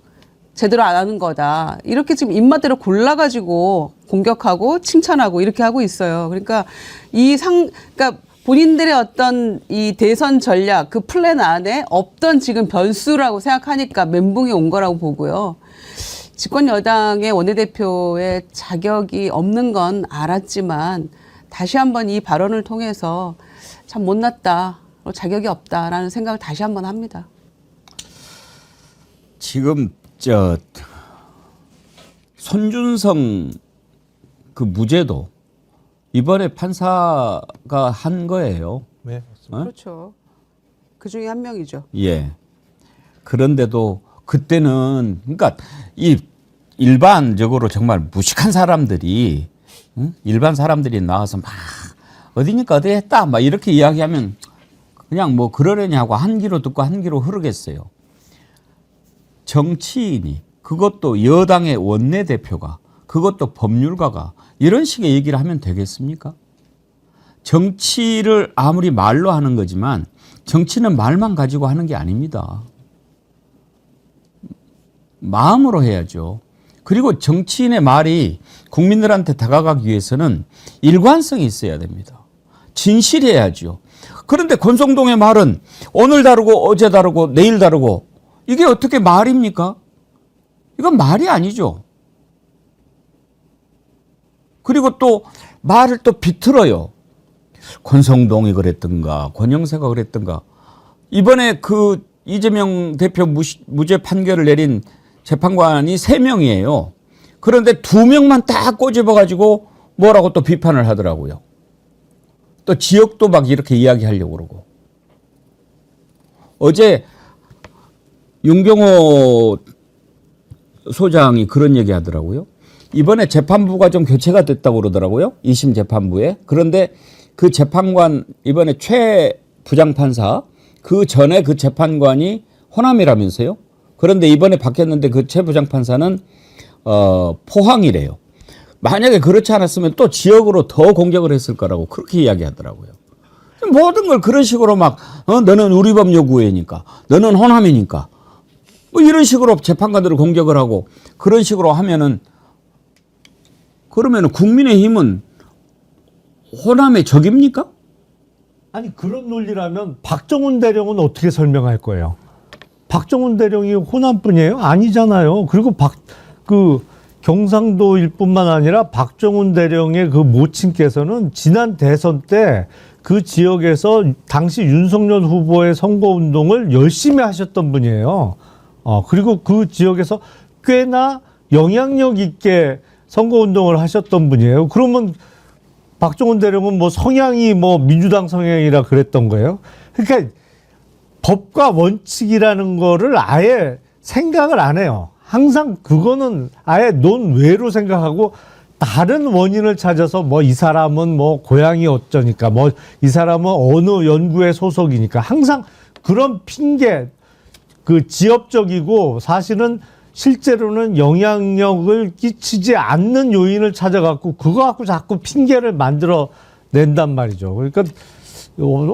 제대로 안 하는 거다 이렇게 지금 입맛대로 골라가지고 공격하고 칭찬하고 이렇게 하고 있어요. 그러니까 그러니까 본인들의 어떤 이 대선 전략 그 플랜 안에 없던 지금 변수라고 생각하니까 멘붕이 온 거라고 보고요. 집권 여당의 원내대표의 자격이 없는 건 알았지만 다시 한번 이 발언을 통해서 참 못났다, 자격이 없다라는 생각을 다시 한번 합니다. 지금 손준성 그 무죄도 이번에 판사가 한 거예요. 네. 그렇죠. 그 중에 1명이죠. 예. 그런데도 그때는 그러니까 이 일반적으로 정말 무식한 사람들이 일반 사람들이 나와서 막 어디니까 어디 했다 막 이렇게 이야기하면 그냥 뭐 그러려냐고 한 귀로 듣고 한 귀로 흐르겠어요. 정치인이, 그것도 여당의 원내대표가, 그것도 법률가가 이런 식의 얘기를 하면 되겠습니까? 정치를 아무리 말로 하는 거지만 정치는 말만 가지고 하는 게 아닙니다. 마음으로 해야죠. 그리고 정치인의 말이 국민들한테 다가가기 위해서는 일관성이 있어야 됩니다. 진실해야죠. 그런데 권성동의 말은 오늘 다르고 어제 다르고 내일 다르고 이게 어떻게 말입니까? 이건 말이 아니죠. 그리고 또 말을 또 비틀어요. 권성동이 그랬던가 권영세가 그랬던가. 이번에 그 이재명 대표 무죄 판결을 내린 재판관이 3명이에요. 그런데 2명만 딱 꼬집어가지고 뭐라고 또 비판을 하더라고요. 또 지역도 막 이렇게 이야기하려고 그러고. 어제 윤경호 소장이 그런 얘기 하더라고요. 이번에 재판부가 좀 교체가 됐다고 그러더라고요. 2심 재판부에. 그런데 그 재판관 이번에 최 부장판사 그 전에 그 재판관이 호남이라면서요. 그런데 이번에 바뀌었는데 그 최 부장판사는 포항이래요. 만약에 그렇지 않았으면 또 지역으로 더 공격을 했을 거라고 그렇게 이야기하더라고요. 모든 걸 그런 식으로 막 너는 우리법연구회니까 너는 호남이니까 뭐 이런 식으로 재판관들을 공격을 하고 그런 식으로 하면은 그러면은 국민의힘은 호남의 적입니까? 아니 그런 논리라면 박정훈 대령은 어떻게 설명할 거예요? 박정훈 대령이 호남 분이에요? 아니잖아요. 그리고 그 경상도일 뿐만 아니라 박정훈 대령의 그 모친께서는 지난 대선 때 그 지역에서 당시 윤석열 후보의 선거운동을 열심히 하셨던 분이에요. 그리고 그 지역에서 꽤나 영향력 있게 선거운동을 하셨던 분이에요. 그러면 박정훈 대령은 뭐 성향이 뭐 민주당 성향이라 그랬던 거예요. 그러니까 법과 원칙이라는 거를 아예 생각을 안 해요. 항상 그거는 아예 논외로 생각하고 다른 원인을 찾아서 뭐 이 사람은 뭐 고향이 어쩌니까 뭐 이 사람은 어느 연구의 소속이니까 항상 그런 핑계 그 지엽적이고 사실은 실제로는 영향력을 끼치지 않는 요인을 찾아갖고 그거 갖고 자꾸 핑계를 만들어 낸단 말이죠. 그러니까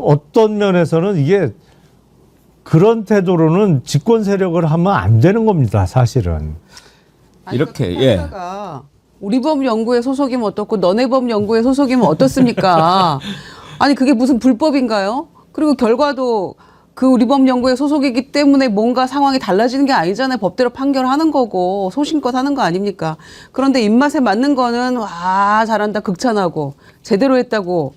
어떤 면에서는 이게 그런 태도로는 집권 세력을 하면 안 되는 겁니다, 사실은. 아니, 이렇게, 그러니까 예. 판사가 우리 법 연구에 소속이면 어떻고 너네 법 연구에 소속이면 어떻습니까? 아니 그게 무슨 불법인가요? 그리고 결과도 그 우리 법 연구에 소속이기 때문에 뭔가 상황이 달라지는 게 아니잖아요. 법대로 판결하는 거고 소신껏 하는 거 아닙니까? 그런데 입맛에 맞는 거는 와 잘한다 극찬하고 제대로 했다고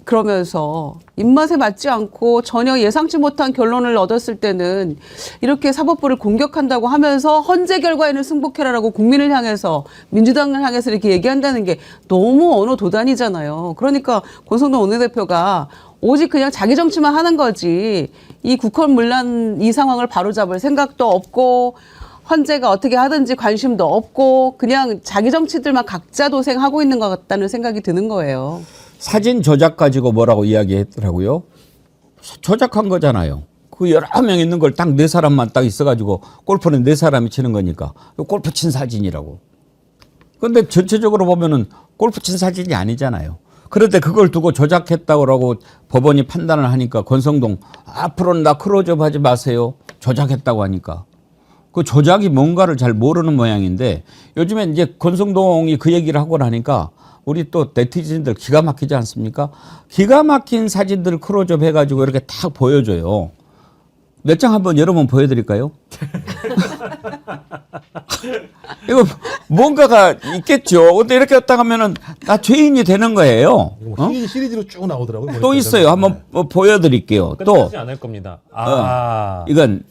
그러면서 입맛에 맞지 않고 전혀 예상치 못한 결론을 얻었을 때는 이렇게 사법부를 공격한다고 하면서 헌재 결과에는 승복해라라고 국민을 향해서 민주당을 향해서 이렇게 얘기한다는 게 너무 언어 도단이잖아요. 그러니까 권성동 원내대표가 오직 그냥 자기 정치만 하는 거지 이 국헌문란 이 상황을 바로잡을 생각도 없고 헌재가 어떻게 하든지 관심도 없고 그냥 자기 정치들만 각자 도생하고 있는 것 같다는 생각이 드는 거예요. 사진 조작 가지고 뭐라고 이야기했더라고요. 조작한 거잖아요. 그 여러 명 있는 걸 딱 네 사람만 딱 있어가지고 골프는 네 사람이 치는 거니까 골프 친 사진이라고. 그런데 전체적으로 보면은 골프 친 사진이 아니잖아요. 그런데 그걸 두고 조작했다고 법원이 판단을 하니까 권성동 앞으로는 나 클로즈업 하지 마세요. 조작했다고 하니까. 그 조작이 뭔가를 잘 모르는 모양인데 요즘에 이제 권성동이 그 얘기를 하고 나니까 우리 또 네티즌들 기가 막히지 않습니까? 기가 막힌 사진들 클로즈업 해가지고 이렇게 딱 보여줘요. 몇 장 한번 여러 번 보여드릴까요? 이거 뭔가가 있겠죠. 근데 이렇게 했다 하면은 나 죄인이 되는 거예요. 어? 시리즈로 쭉 나오더라고요. 또 있어요. 한번 보여드릴게요. 또 끝나지 않을 겁니다. 이건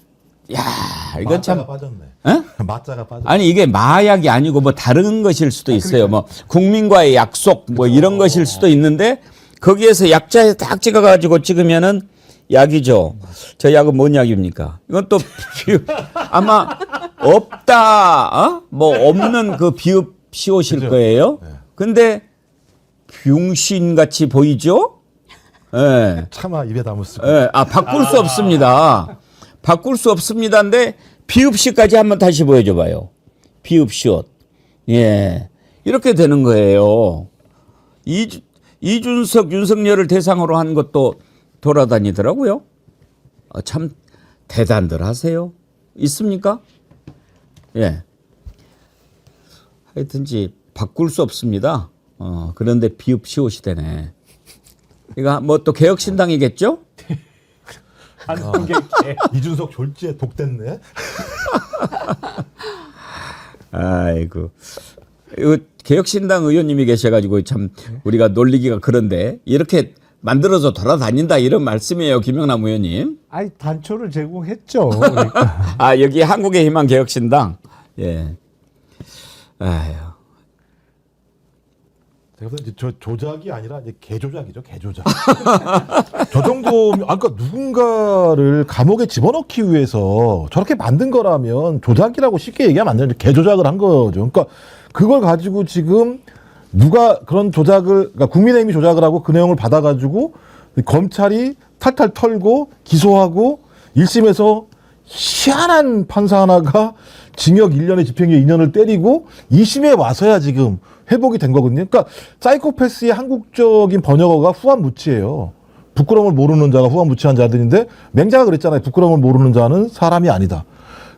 이건 참 맞자가 빠졌네. 에? 맞자가 빠졌네. 아니 이게 마약이 아니고 뭐 다른 것일 수도 있어요. 뭐 국민과의 약속 뭐 이런 것일 수도 있는데 거기에서 약자에 딱 찍어가지고 찍으면은 약이죠. 저 약은 뭔 약입니까? 이건 또 아마 없다, 뭐 없는 그 비읍 시옷일 그죠? 거예요. 네. 근데 병신 같이 보이죠? 예. 차마 입에 담을 수가. 예. 바꿀 수 없습니다. 바꿀 수 없습니다인데 비읍시까지 한번 다시 보여줘봐요. 비읍시옷. 예. 이렇게 되는 거예요. 이준석, 윤석열을 대상으로 한 것도 돌아다니더라고요. 참 대단들 하세요. 있습니까? 예. 하여튼지 바꿀 수 없습니다. 그런데 비읍시옷이 되네. 이거 뭐 또 개혁신당이겠죠? 이준석 졸지에 독됐네. 아이고. 이거 개혁신당 의원님이 계셔가지고 참 우리가 놀리기가 그런데 이렇게 만들어서 돌아다닌다 이런 말씀이에요, 김영남 의원님. 아니 단초를 제공했죠. 그러니까. 여기 한국의 희망 개혁신당. 예. 아유. 제가 보기엔 이제 저 조작이 아니라 이제 개조작이죠, 개조작. 저 정도, 아까 누군가를 감옥에 집어넣기 위해서 저렇게 만든 거라면 조작이라고 쉽게 얘기하면 안 되는데 개조작을 한 거죠. 그러니까 그걸 가지고 지금 누가 그런 조작을, 그러니까 국민의힘이 조작을 하고 그 내용을 받아가지고 검찰이 탈탈 털고 기소하고 1심에서 희한한 판사 하나가 징역 1년에 집행유예 2년을 때리고 2심에 와서야 지금 회복이 된 거거든요. 그러니까 사이코패스의 한국적인 번역어가 후한무치예요. 부끄러움을 모르는 자가 후한무치한 자들인데 맹자가 그랬잖아요. 부끄러움을 모르는 자는 사람이 아니다.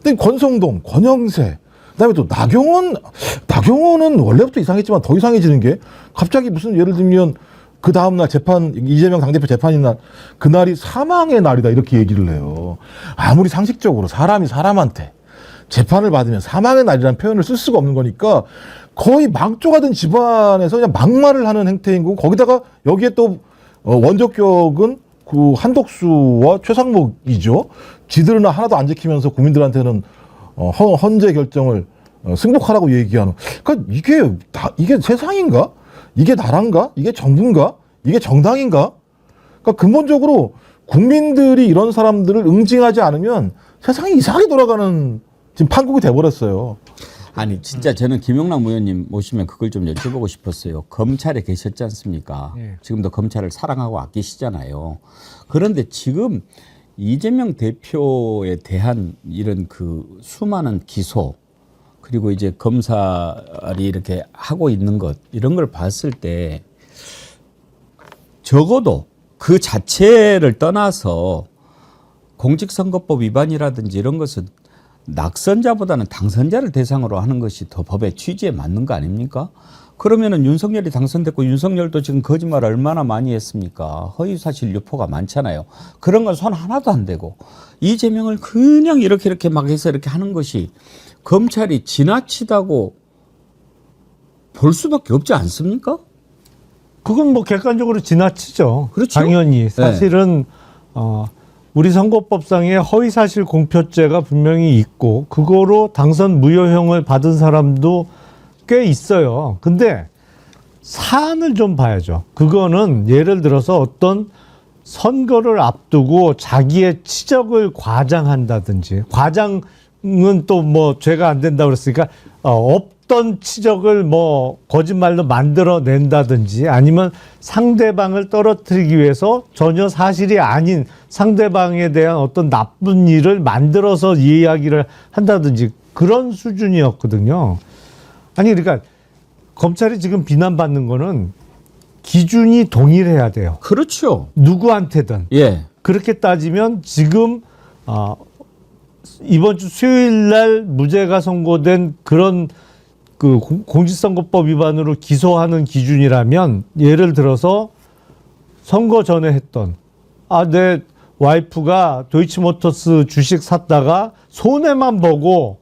근데 권성동, 권영세, 그다음에 또 나경원은 원래부터 이상했지만 더 이상해지는 게 갑자기 무슨 예를 들면 그 다음날 재판, 이재명 당대표 재판인 날 그날이 사망의 날이다 이렇게 얘기를 해요. 아무리 상식적으로 사람이 사람한테 재판을 받으면 사망의 날이라는 표현을 쓸 수가 없는 거니까 거의 망조가 된 집안에서 그냥 막말을 하는 행태인 거고 거기다가 여기에 또 원조격은 그 한덕수와 최상목이죠. 지들은 하나도 안 지키면서 국민들한테는 헌재 결정을 승복하라고 얘기하는. 그러니까 이게 세상인가? 이게 나라인가? 이게 정부인가? 이게 정당인가? 그러니까 근본적으로 국민들이 이런 사람들을 응징하지 않으면 세상이 이상하게 돌아가는 지금 판국이 돼버렸어요. 아니 진짜 저는 김용남 의원님 모시면 그걸 좀 여쭤보고 싶었어요. 검찰에 계셨지 않습니까? 예. 지금도 검찰을 사랑하고 아끼시잖아요. 그런데 지금 이재명 대표에 대한 이런 그 수많은 기소 그리고 이제 검찰이 이렇게 하고 있는 것 이런 걸 봤을 때 적어도 그 자체를 떠나서 공직선거법 위반이라든지 이런 것은 낙선자보다는 당선자를 대상으로 하는 것이 더 법의 취지에 맞는 거 아닙니까? 그러면은 윤석열이 당선됐고 윤석열도 지금 거짓말 얼마나 많이 했습니까? 허위사실 유포가 많잖아요. 그런 건 손 하나도 안 대고 이재명을 그냥 이렇게 막 해서 이렇게 하는 것이 검찰이 지나치다고 볼 수밖에 없지 않습니까? 그건 뭐 객관적으로 지나치죠. 그렇죠. 당연히 사실은 우리 선거법상에 허위사실 공표죄가 분명히 있고 그거로 당선 무효형을 받은 사람도 꽤 있어요. 근데 사안을 좀 봐야죠. 그거는 예를 들어서 어떤 선거를 앞두고 자기의 치적을 과장한다든지, 과장은 또 뭐 죄가 안 된다고 그랬으니까 없던 치적을 뭐 거짓말로 만들어낸다든지 아니면 상대방을 떨어뜨리기 위해서 전혀 사실이 아닌 상대방에 대한 어떤 나쁜 일을 만들어서 이야기를 한다든지 그런 수준이었거든요. 아니 그러니까 검찰이 지금 비난받는 거는 기준이 동일해야 돼요. 그렇죠. 누구한테든. 예. 그렇게 따지면 지금 이번 주 수요일 날 무죄가 선고된 그런 그 공직선거법 위반으로 기소하는 기준이라면 예를 들어서 선거 전에 했던 내 와이프가 도이치모터스 주식 샀다가 손해만 보고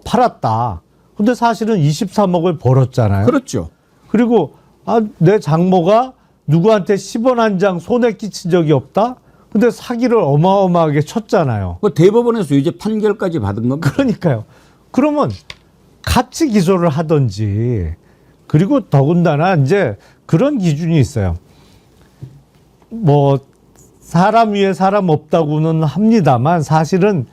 팔았다. 근데 사실은 23억을 벌었잖아요. 그렇죠. 그리고 내 장모가 누구한테 10원 한 장 손해 끼친 적이 없다? 근데 사기를 어마어마하게 쳤잖아요. 그 대법원에서 유죄 판결까지 받은 겁니다. 그러니까요. 그러면 같이 기소를 하든지 그리고 더군다나 이제 그런 기준이 있어요. 뭐 사람 위에 사람 없다고는 합니다만 사실은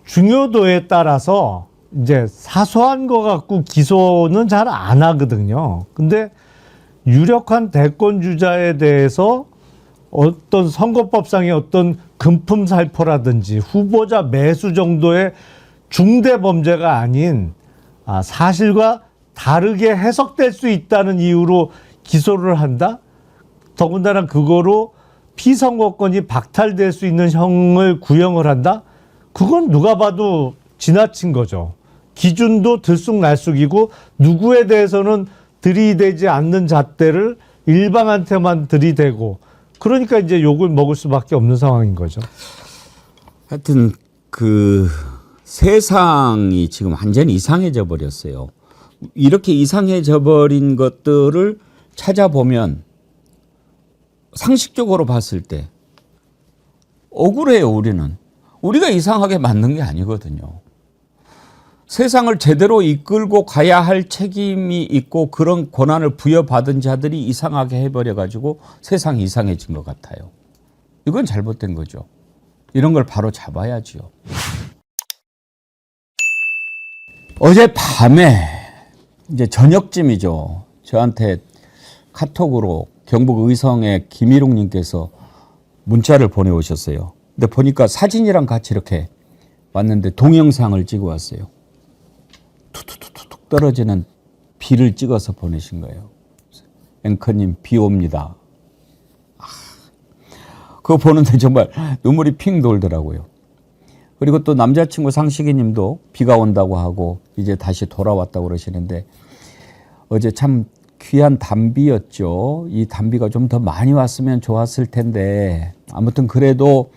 중요도에 따라서 이제 사소한 거 갖고 기소는 잘 안 하거든요. 근데 유력한 대권 주자에 대해서 어떤 선거법상의 어떤 금품 살포라든지 후보자 매수 정도의 중대 범죄가 아닌 사실과 다르게 해석될 수 있다는 이유로 기소를 한다? 더군다나 그거로 피선거권이 박탈될 수 있는 형을 구형을 한다? 그건 누가 봐도 지나친 거죠. 기준도 들쑥날쑥이고 누구에 대해서는 들이대지 않는 잣대를 일방한테만 들이대고 그러니까 이제 욕을 먹을 수밖에 없는 상황인 거죠. 하여튼 그 세상이 지금 완전히 이상해져 버렸어요. 이렇게 이상해져 버린 것들을 찾아보면 상식적으로 봤을 때 억울해요. 우리가 이상하게 만든 게 아니거든요. 세상을 제대로 이끌고 가야 할 책임이 있고 그런 권한을 부여받은 자들이 이상하게 해버려가지고 세상이 이상해진 것 같아요. 이건 잘못된 거죠. 이런 걸 바로 잡아야지요. 어젯밤에 이제 저녁쯤이죠. 저한테 카톡으로 경북 의성의 김일웅님께서 문자를 보내오셨어요. 근데 보니까 사진이랑 같이 이렇게 왔는데 동영상을 찍어 왔어요. 툭툭툭툭 떨어지는 비를 찍어서 보내신 거예요. 앵커님 비 옵니다. 그거 보는데 정말 눈물이 핑 돌더라고요. 그리고 또 남자친구 상식이 님도 비가 온다고 하고 이제 다시 돌아왔다고 그러시는데 어제 참 귀한 단비였죠. 이 단비가 좀 더 많이 왔으면 좋았을 텐데 아무튼 그래도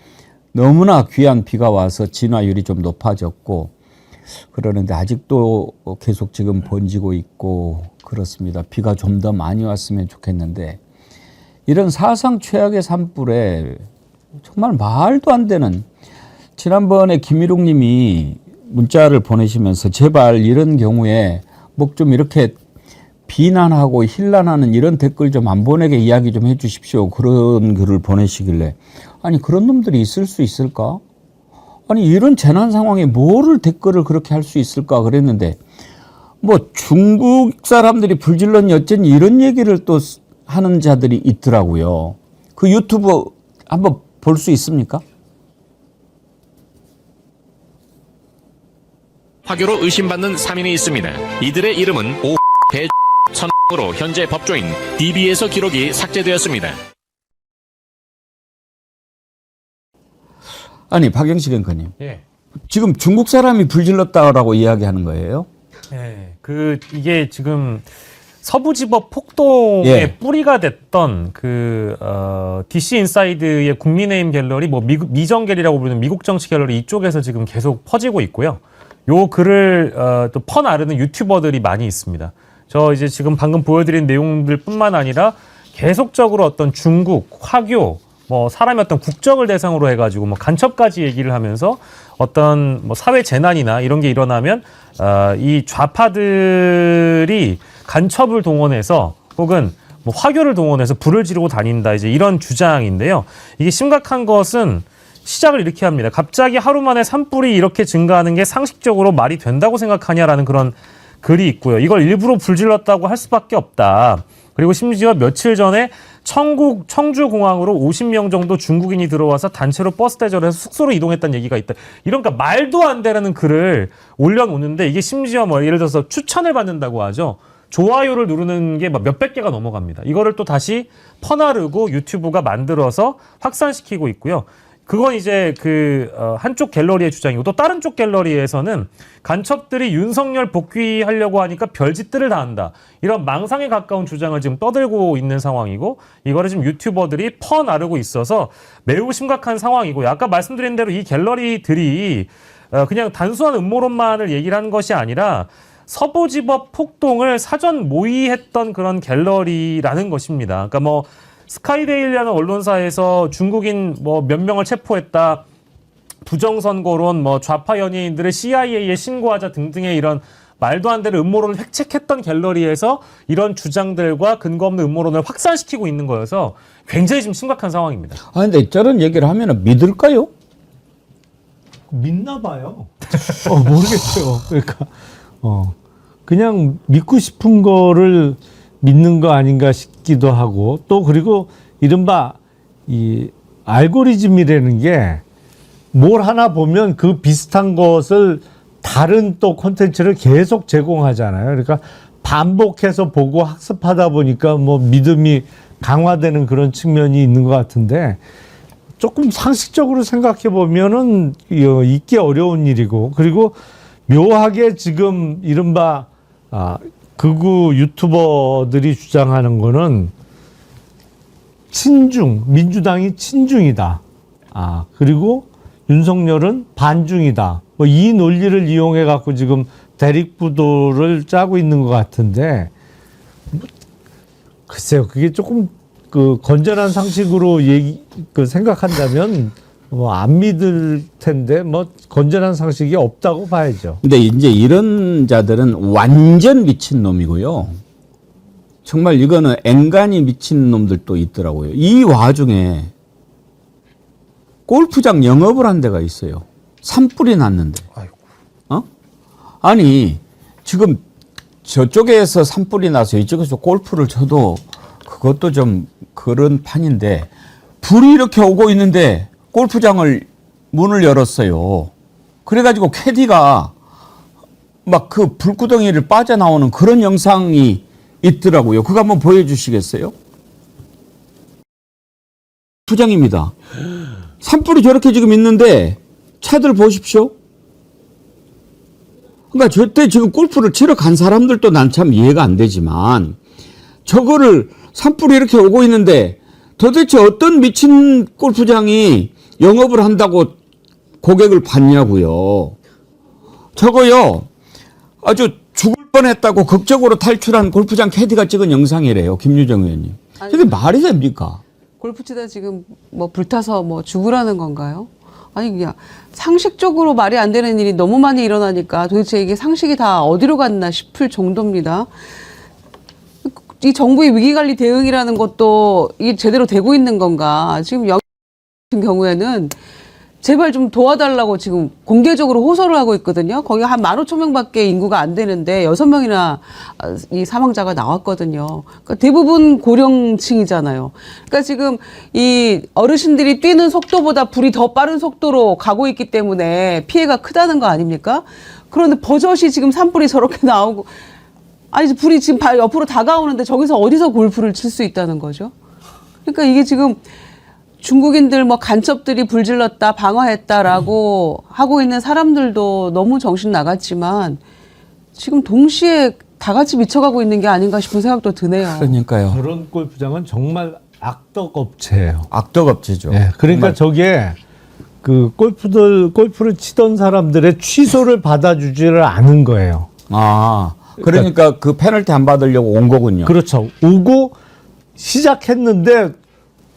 너무나 귀한 비가 와서 진화율이 좀 높아졌고 그러는데 아직도 계속 지금 번지고 있고 그렇습니다. 비가 좀 더 많이 왔으면 좋겠는데 이런 사상 최악의 산불에 정말 말도 안 되는 지난번에 김일웅 님이 문자를 보내시면서 제발 이런 경우에 뭐 좀 이렇게 비난하고 힐난하는 이런 댓글 좀 안 보내게 이야기 좀 해 주십시오. 그런 글을 보내시길래 아니 그런 놈들이 있을 수 있을까? 아니 이런 재난 상황에 뭐를 댓글을 그렇게 할 수 있을까 그랬는데 뭐 중국 사람들이 불질렀니 어쩐니 이런 얘기를 또 하는 자들이 있더라고요. 그 유튜브 한번 볼 수 있습니까? 화교로 의심받는 3인이 있습니다. 이들의 이름은 선으로 현재 법조인 DB에서 기록이 삭제되었습니다. 아니 박영식 앵커님 예. 지금 중국 사람이 불질렀다라고 이야기하는 거예요? 네, 이게 지금 서부지법 폭동의 예. 뿌리가 됐던 DC 인사이드의 국민의힘 갤러리, 뭐 미정갤이라고 부르는 미국 정치 갤러리 이쪽에서 지금 계속 퍼지고 있고요. 요 글을 또 퍼나르는 유튜버들이 많이 있습니다. 저 이제 지금 방금 보여드린 내용들뿐만 아니라 계속적으로 어떤 중국, 화교, 뭐 사람의 어떤 국적을 대상으로 해가지고 뭐 간첩까지 얘기를 하면서 어떤 뭐 사회 재난이나 이런 게 일어나면 이 좌파들이 간첩을 동원해서 혹은 뭐 화교를 동원해서 불을 지르고 다닌다 이제 이런 주장인데요. 이게 심각한 것은 시작을 이렇게 합니다. 갑자기 하루 만에 산불이 이렇게 증가하는 게 상식적으로 말이 된다고 생각하냐라는 그런 글이 있고요. 이걸 일부러 불질렀다고 할 수밖에 없다. 그리고 심지어 며칠 전에 청주공항으로 50명 정도 중국인이 들어와서 단체로 버스 대절해서 숙소로 이동했다는 얘기가 있다. 이런 그러니까 말도 안 되는 글을 올려놓는데 이게 심지어 뭐 예를 들어서 추천을 받는다고 하죠. 좋아요를 누르는 게 막 몇백 개가 넘어갑니다. 이거를 또 다시 퍼나르고 유튜브가 만들어서 확산시키고 있고요. 그건 이제 한쪽 갤러리의 주장이고 또 다른 쪽 갤러리에서는 간첩들이 윤석열 복귀하려고 하니까 별짓들을 다 한다. 이런 망상에 가까운 주장을 지금 떠들고 있는 상황이고 이거를 지금 유튜버들이 퍼나르고 있어서 매우 심각한 상황이고요. 아까 말씀드린 대로 이 갤러리들이 그냥 단순한 음모론만을 얘기를 하는 것이 아니라 서부지법 폭동을 사전 모의했던 그런 갤러리라는 것입니다. 그러니까 뭐 스카이데일리라는 언론사에서 중국인 뭐 몇 명을 체포했다. 부정선거론, 뭐 좌파 연예인들을 CIA에 신고하자 등등의 이런 말도 안 되는 음모론을 획책했던 갤러리에서 이런 주장들과 근거 없는 음모론을 확산시키고 있는 거여서 굉장히 지금 심각한 상황입니다. 아 근데 저런 얘기를 하면 믿을까요? 믿나 봐요. 모르겠어요. 그러니까 그냥 믿고 싶은 거를 믿는 거 아닌가 싶기도 하고 또 그리고 이른바 이 알고리즘이라는 게 뭘 하나 보면 그 비슷한 것을 다른 또 콘텐츠를 계속 제공하잖아요. 그러니까 반복해서 보고 학습하다 보니까 뭐 믿음이 강화되는 그런 측면이 있는 것 같은데 조금 상식적으로 생각해 보면은 있기 어려운 일이고 그리고 묘하게 지금 이른바 극우 유튜버들이 주장하는 거는 민주당이 친중이다. 그리고 윤석열은 반중이다. 뭐 이 논리를 이용해 갖고 지금 대립구도를 짜고 있는 것 같은데 글쎄요, 그게 조금 건전한 상식으로 생각한다면 뭐 안 믿을 텐데 뭐 건전한 상식이 없다고 봐야죠. 근데 이제 이런 자들은 완전 미친 놈이고요. 정말 이거는 앵간히 미친 놈들도 있더라고요. 이 와중에 골프장 영업을 한 데가 있어요. 산불이 났는데. 아니 지금 저쪽에서 산불이 나서 이쪽에서 골프를 쳐도 그것도 좀 그런 판인데 불이 이렇게 오고 있는데 골프장을 문을 열었어요. 그래가지고 캐디가 막 그 불구덩이를 빠져나오는 그런 영상이 있더라고요. 그거 한번 보여주시겠어요? 부장입니다. 산불이 저렇게 지금 있는데 차들 보십시오. 그러니까 저때 지금 골프를 치러 간 사람들도 난 참 이해가 안 되지만 저거를 산불이 이렇게 오고 있는데 도대체 어떤 미친 골프장이 영업을 한다고 고객을 받냐고요. 저거요. 아주 죽을 뻔했다고 극적으로 탈출한 골프장 캐디가 찍은 영상이래요. 김유정 의원님. 이게 말이 됩니까? 골프 치다 지금 뭐 불타서 뭐 죽으라는 건가요? 아니 그냥 상식적으로 말이 안 되는 일이 너무 많이 일어나니까 도대체 이게 상식이 다 어디로 갔나 싶을 정도입니다. 이 정부의 위기관리 대응이라는 것도 이게 제대로 되고 있는 건가? 지금 영국 같은 경우에는 제발 좀 도와달라고 지금 공개적으로 호소를 하고 있거든요. 거기 한 15,000명밖에 인구가 안 되는데 6명이나 이 사망자가 나왔거든요. 그러니까 대부분 고령층이잖아요. 그러니까 지금 이 어르신들이 뛰는 속도보다 불이 더 빠른 속도로 가고 있기 때문에 피해가 크다는 거 아닙니까? 그런데 버젓이 지금 산불이 저렇게 나오고, 아니 불이 지금 옆으로 다가오는데 저기서 어디서 골프를 칠 수 있다는 거죠? 그러니까 이게 지금 중국인들 뭐 간첩들이 불질렀다, 방어했다라고 하고 있는 사람들도 너무 정신 나갔지만 지금 동시에 다 같이 미쳐가고 있는 게 아닌가 싶은 생각도 드네요. 그러니까요. 저런 골프장은 정말 악덕 업체예요. 악덕 업체죠. 네, 그러니까 저게 그 골프를 치던 사람들의 취소를 받아주지를 않은 거예요. 아, 그러니까 그 페널티 안 받으려고 온 거군요. 그렇죠. 오고 시작했는데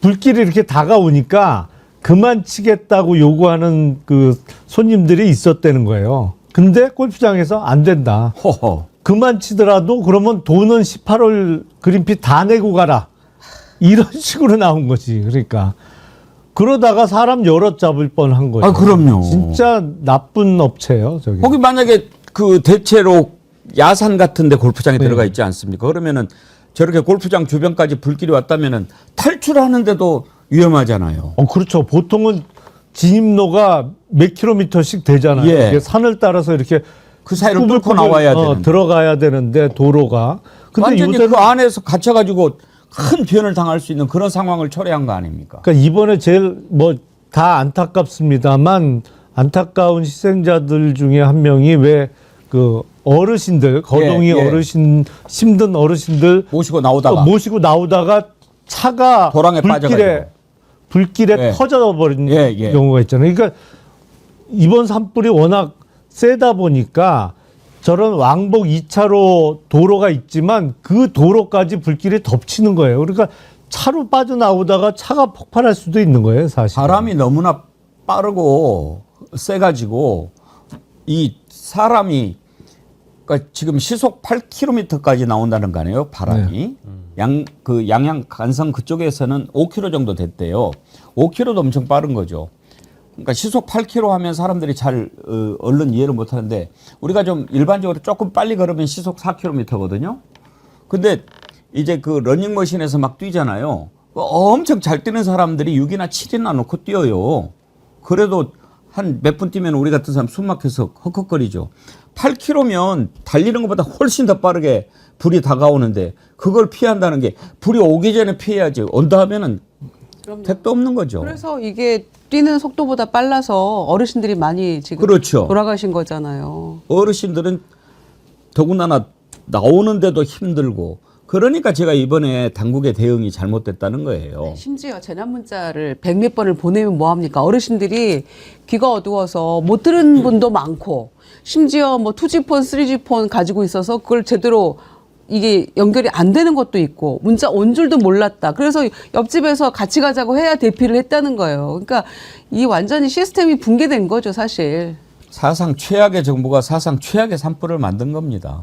불길이 이렇게 다가오니까 그만 치겠다고 요구하는 그 손님들이 있었다는 거예요. 근데 골프장에서 안 된다. 호호. 그만 치더라도 그러면 돈은 18홀 그린피 다 내고 가라. 이런 식으로 나온 거지. 그러니까. 그러다가 사람 여럿 잡을 뻔한 거죠. 아, 그럼요. 진짜 나쁜 업체예요, 저기. 거기 만약에 그 대체로 야산 같은 데 골프장에 네. 들어가 있지 않습니까? 그러면은 저렇게 골프장 주변까지 불길이 왔다면은 탈출하는데도 위험하잖아요. 그렇죠. 보통은 진입로가 몇 킬로미터씩 되잖아요. 예. 이게 산을 따라서 이렇게 그 사이를 뚫고 꾸불꾸불, 나와야 되는데. 들어가야 되는데 도로가. 근데 완전히 요새는 그 안에서 갇혀가지고 큰 변을 당할 수 있는 그런 상황을 초래한 거 아닙니까? 그러니까 이번에 제일 뭐 다 안타깝습니다만 안타까운 희생자들 중에 한 명이 왜 그 어르신들 거동이 예, 예. 어르신 힘든 어르신들 모시고 나오다가 모시고 나오다가 차가 도랑에 빠져가지고. 불길에 예. 터져버린 예, 예. 경우가 있잖아요. 그러니까 이번 산불이 워낙 세다 보니까 저런 왕복 2차로 도로가 있지만 그 도로까지 불길이 덮치는 거예요. 그러니까 차로 빠져나오다가 차가 폭발할 수도 있는 거예요, 사실. 바람이 너무나 빠르고 세가지고 이 사람이 그러니까 지금 시속 8km까지 나온다는 거 아니에요, 바람이. 그 양양 간성 그쪽에서는 5km 정도 됐대요. 5km도 엄청 빠른 거죠. 그러니까 시속 8km 하면 사람들이 잘 얼른 이해를 못 하는데 우리가 좀 일반적으로 조금 빨리 걸으면 시속 4km거든요. 근데 이제 그 러닝머신에서 막 뛰잖아요. 엄청 잘 뛰는 사람들이 6이나 7이나 놓고 뛰어요. 그래도 한 몇 분 뛰면 우리 같은 사람 숨 막혀서 헉헉거리죠. 8km면 달리는 것보다 훨씬 더 빠르게 불이 다가오는데 그걸 피한다는 게 불이 오기 전에 피해야지. 온다 하면은 택도 없는 거죠. 그래서 이게 뛰는 속도보다 빨라서 어르신들이 많이 지금 그렇죠. 돌아가신 거잖아요. 어르신들은 더군다나 나오는데도 힘들고 그러니까 제가 이번에 당국의 대응이 잘못됐다는 거예요. 심지어 재난 문자를 100몇 번을 보내면 뭐합니까? 어르신들이 귀가 어두워서 못 들은 분도 많고 심지어 뭐 2G폰, 3G폰 가지고 있어서 그걸 제대로 이게 연결이 안 되는 것도 있고 문자 온 줄도 몰랐다. 그래서 옆집에서 같이 가자고 해야 대피를 했다는 거예요. 그러니까 이 완전히 시스템이 붕괴된 거죠, 사실. 사상 최악의 정부가 사상 최악의 산불을 만든 겁니다.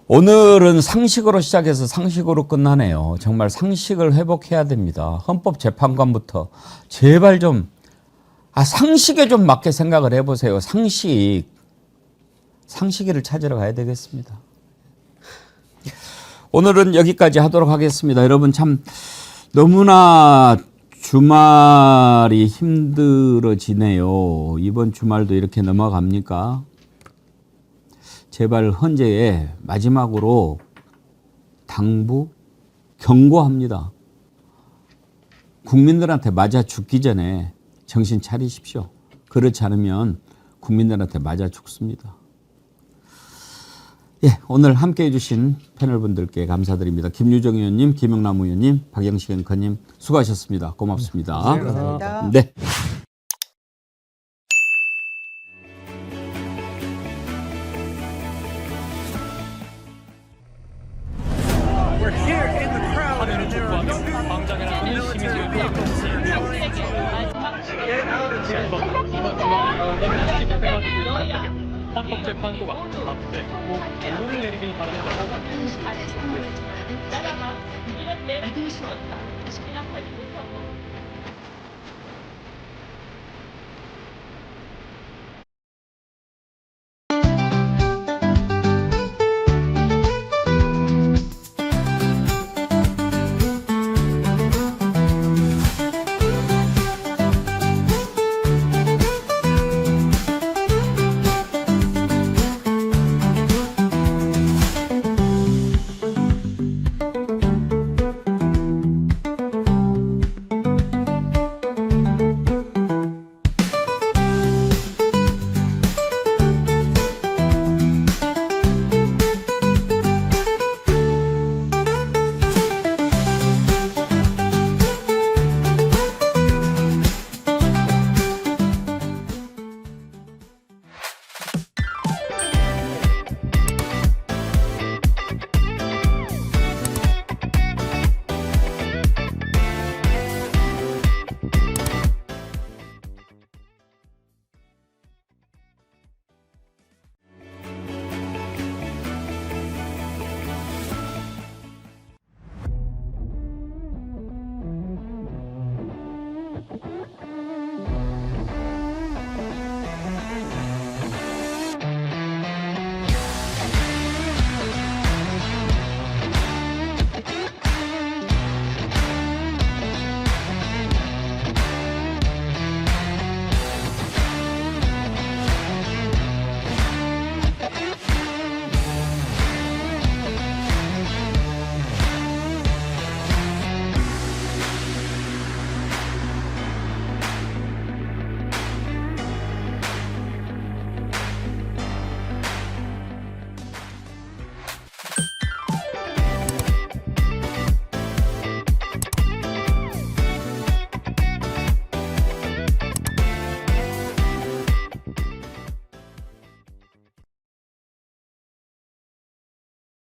오늘은 상식으로 시작해서 상식으로 끝나네요. 정말 상식을 회복해야 됩니다. 헌법재판관부터 제발 좀 상식에 좀 맞게 생각을 해보세요. 상식이를 찾으러 가야 되겠습니다. 오늘은 여기까지 하도록 하겠습니다. 여러분 참 너무나 주말이 힘들어지네요. 이번 주말도 이렇게 넘어갑니까? 제발 헌재에 마지막으로 당부 경고합니다. 국민들한테 맞아 죽기 전에 정신 차리십시오. 그렇지 않으면 국민들한테 맞아 죽습니다. 예, 오늘 함께해 주신 패널분들께 감사드립니다. 김유정 의원님, 김영남 의원님, 박영식 앵커님 수고하셨습니다. 고맙습니다. 감사합니다. 네. 헌법재판소가 앞세 결론을 내리길 바랍니다. 따라가 이런 내 믿을 수 없다. 시키나 발표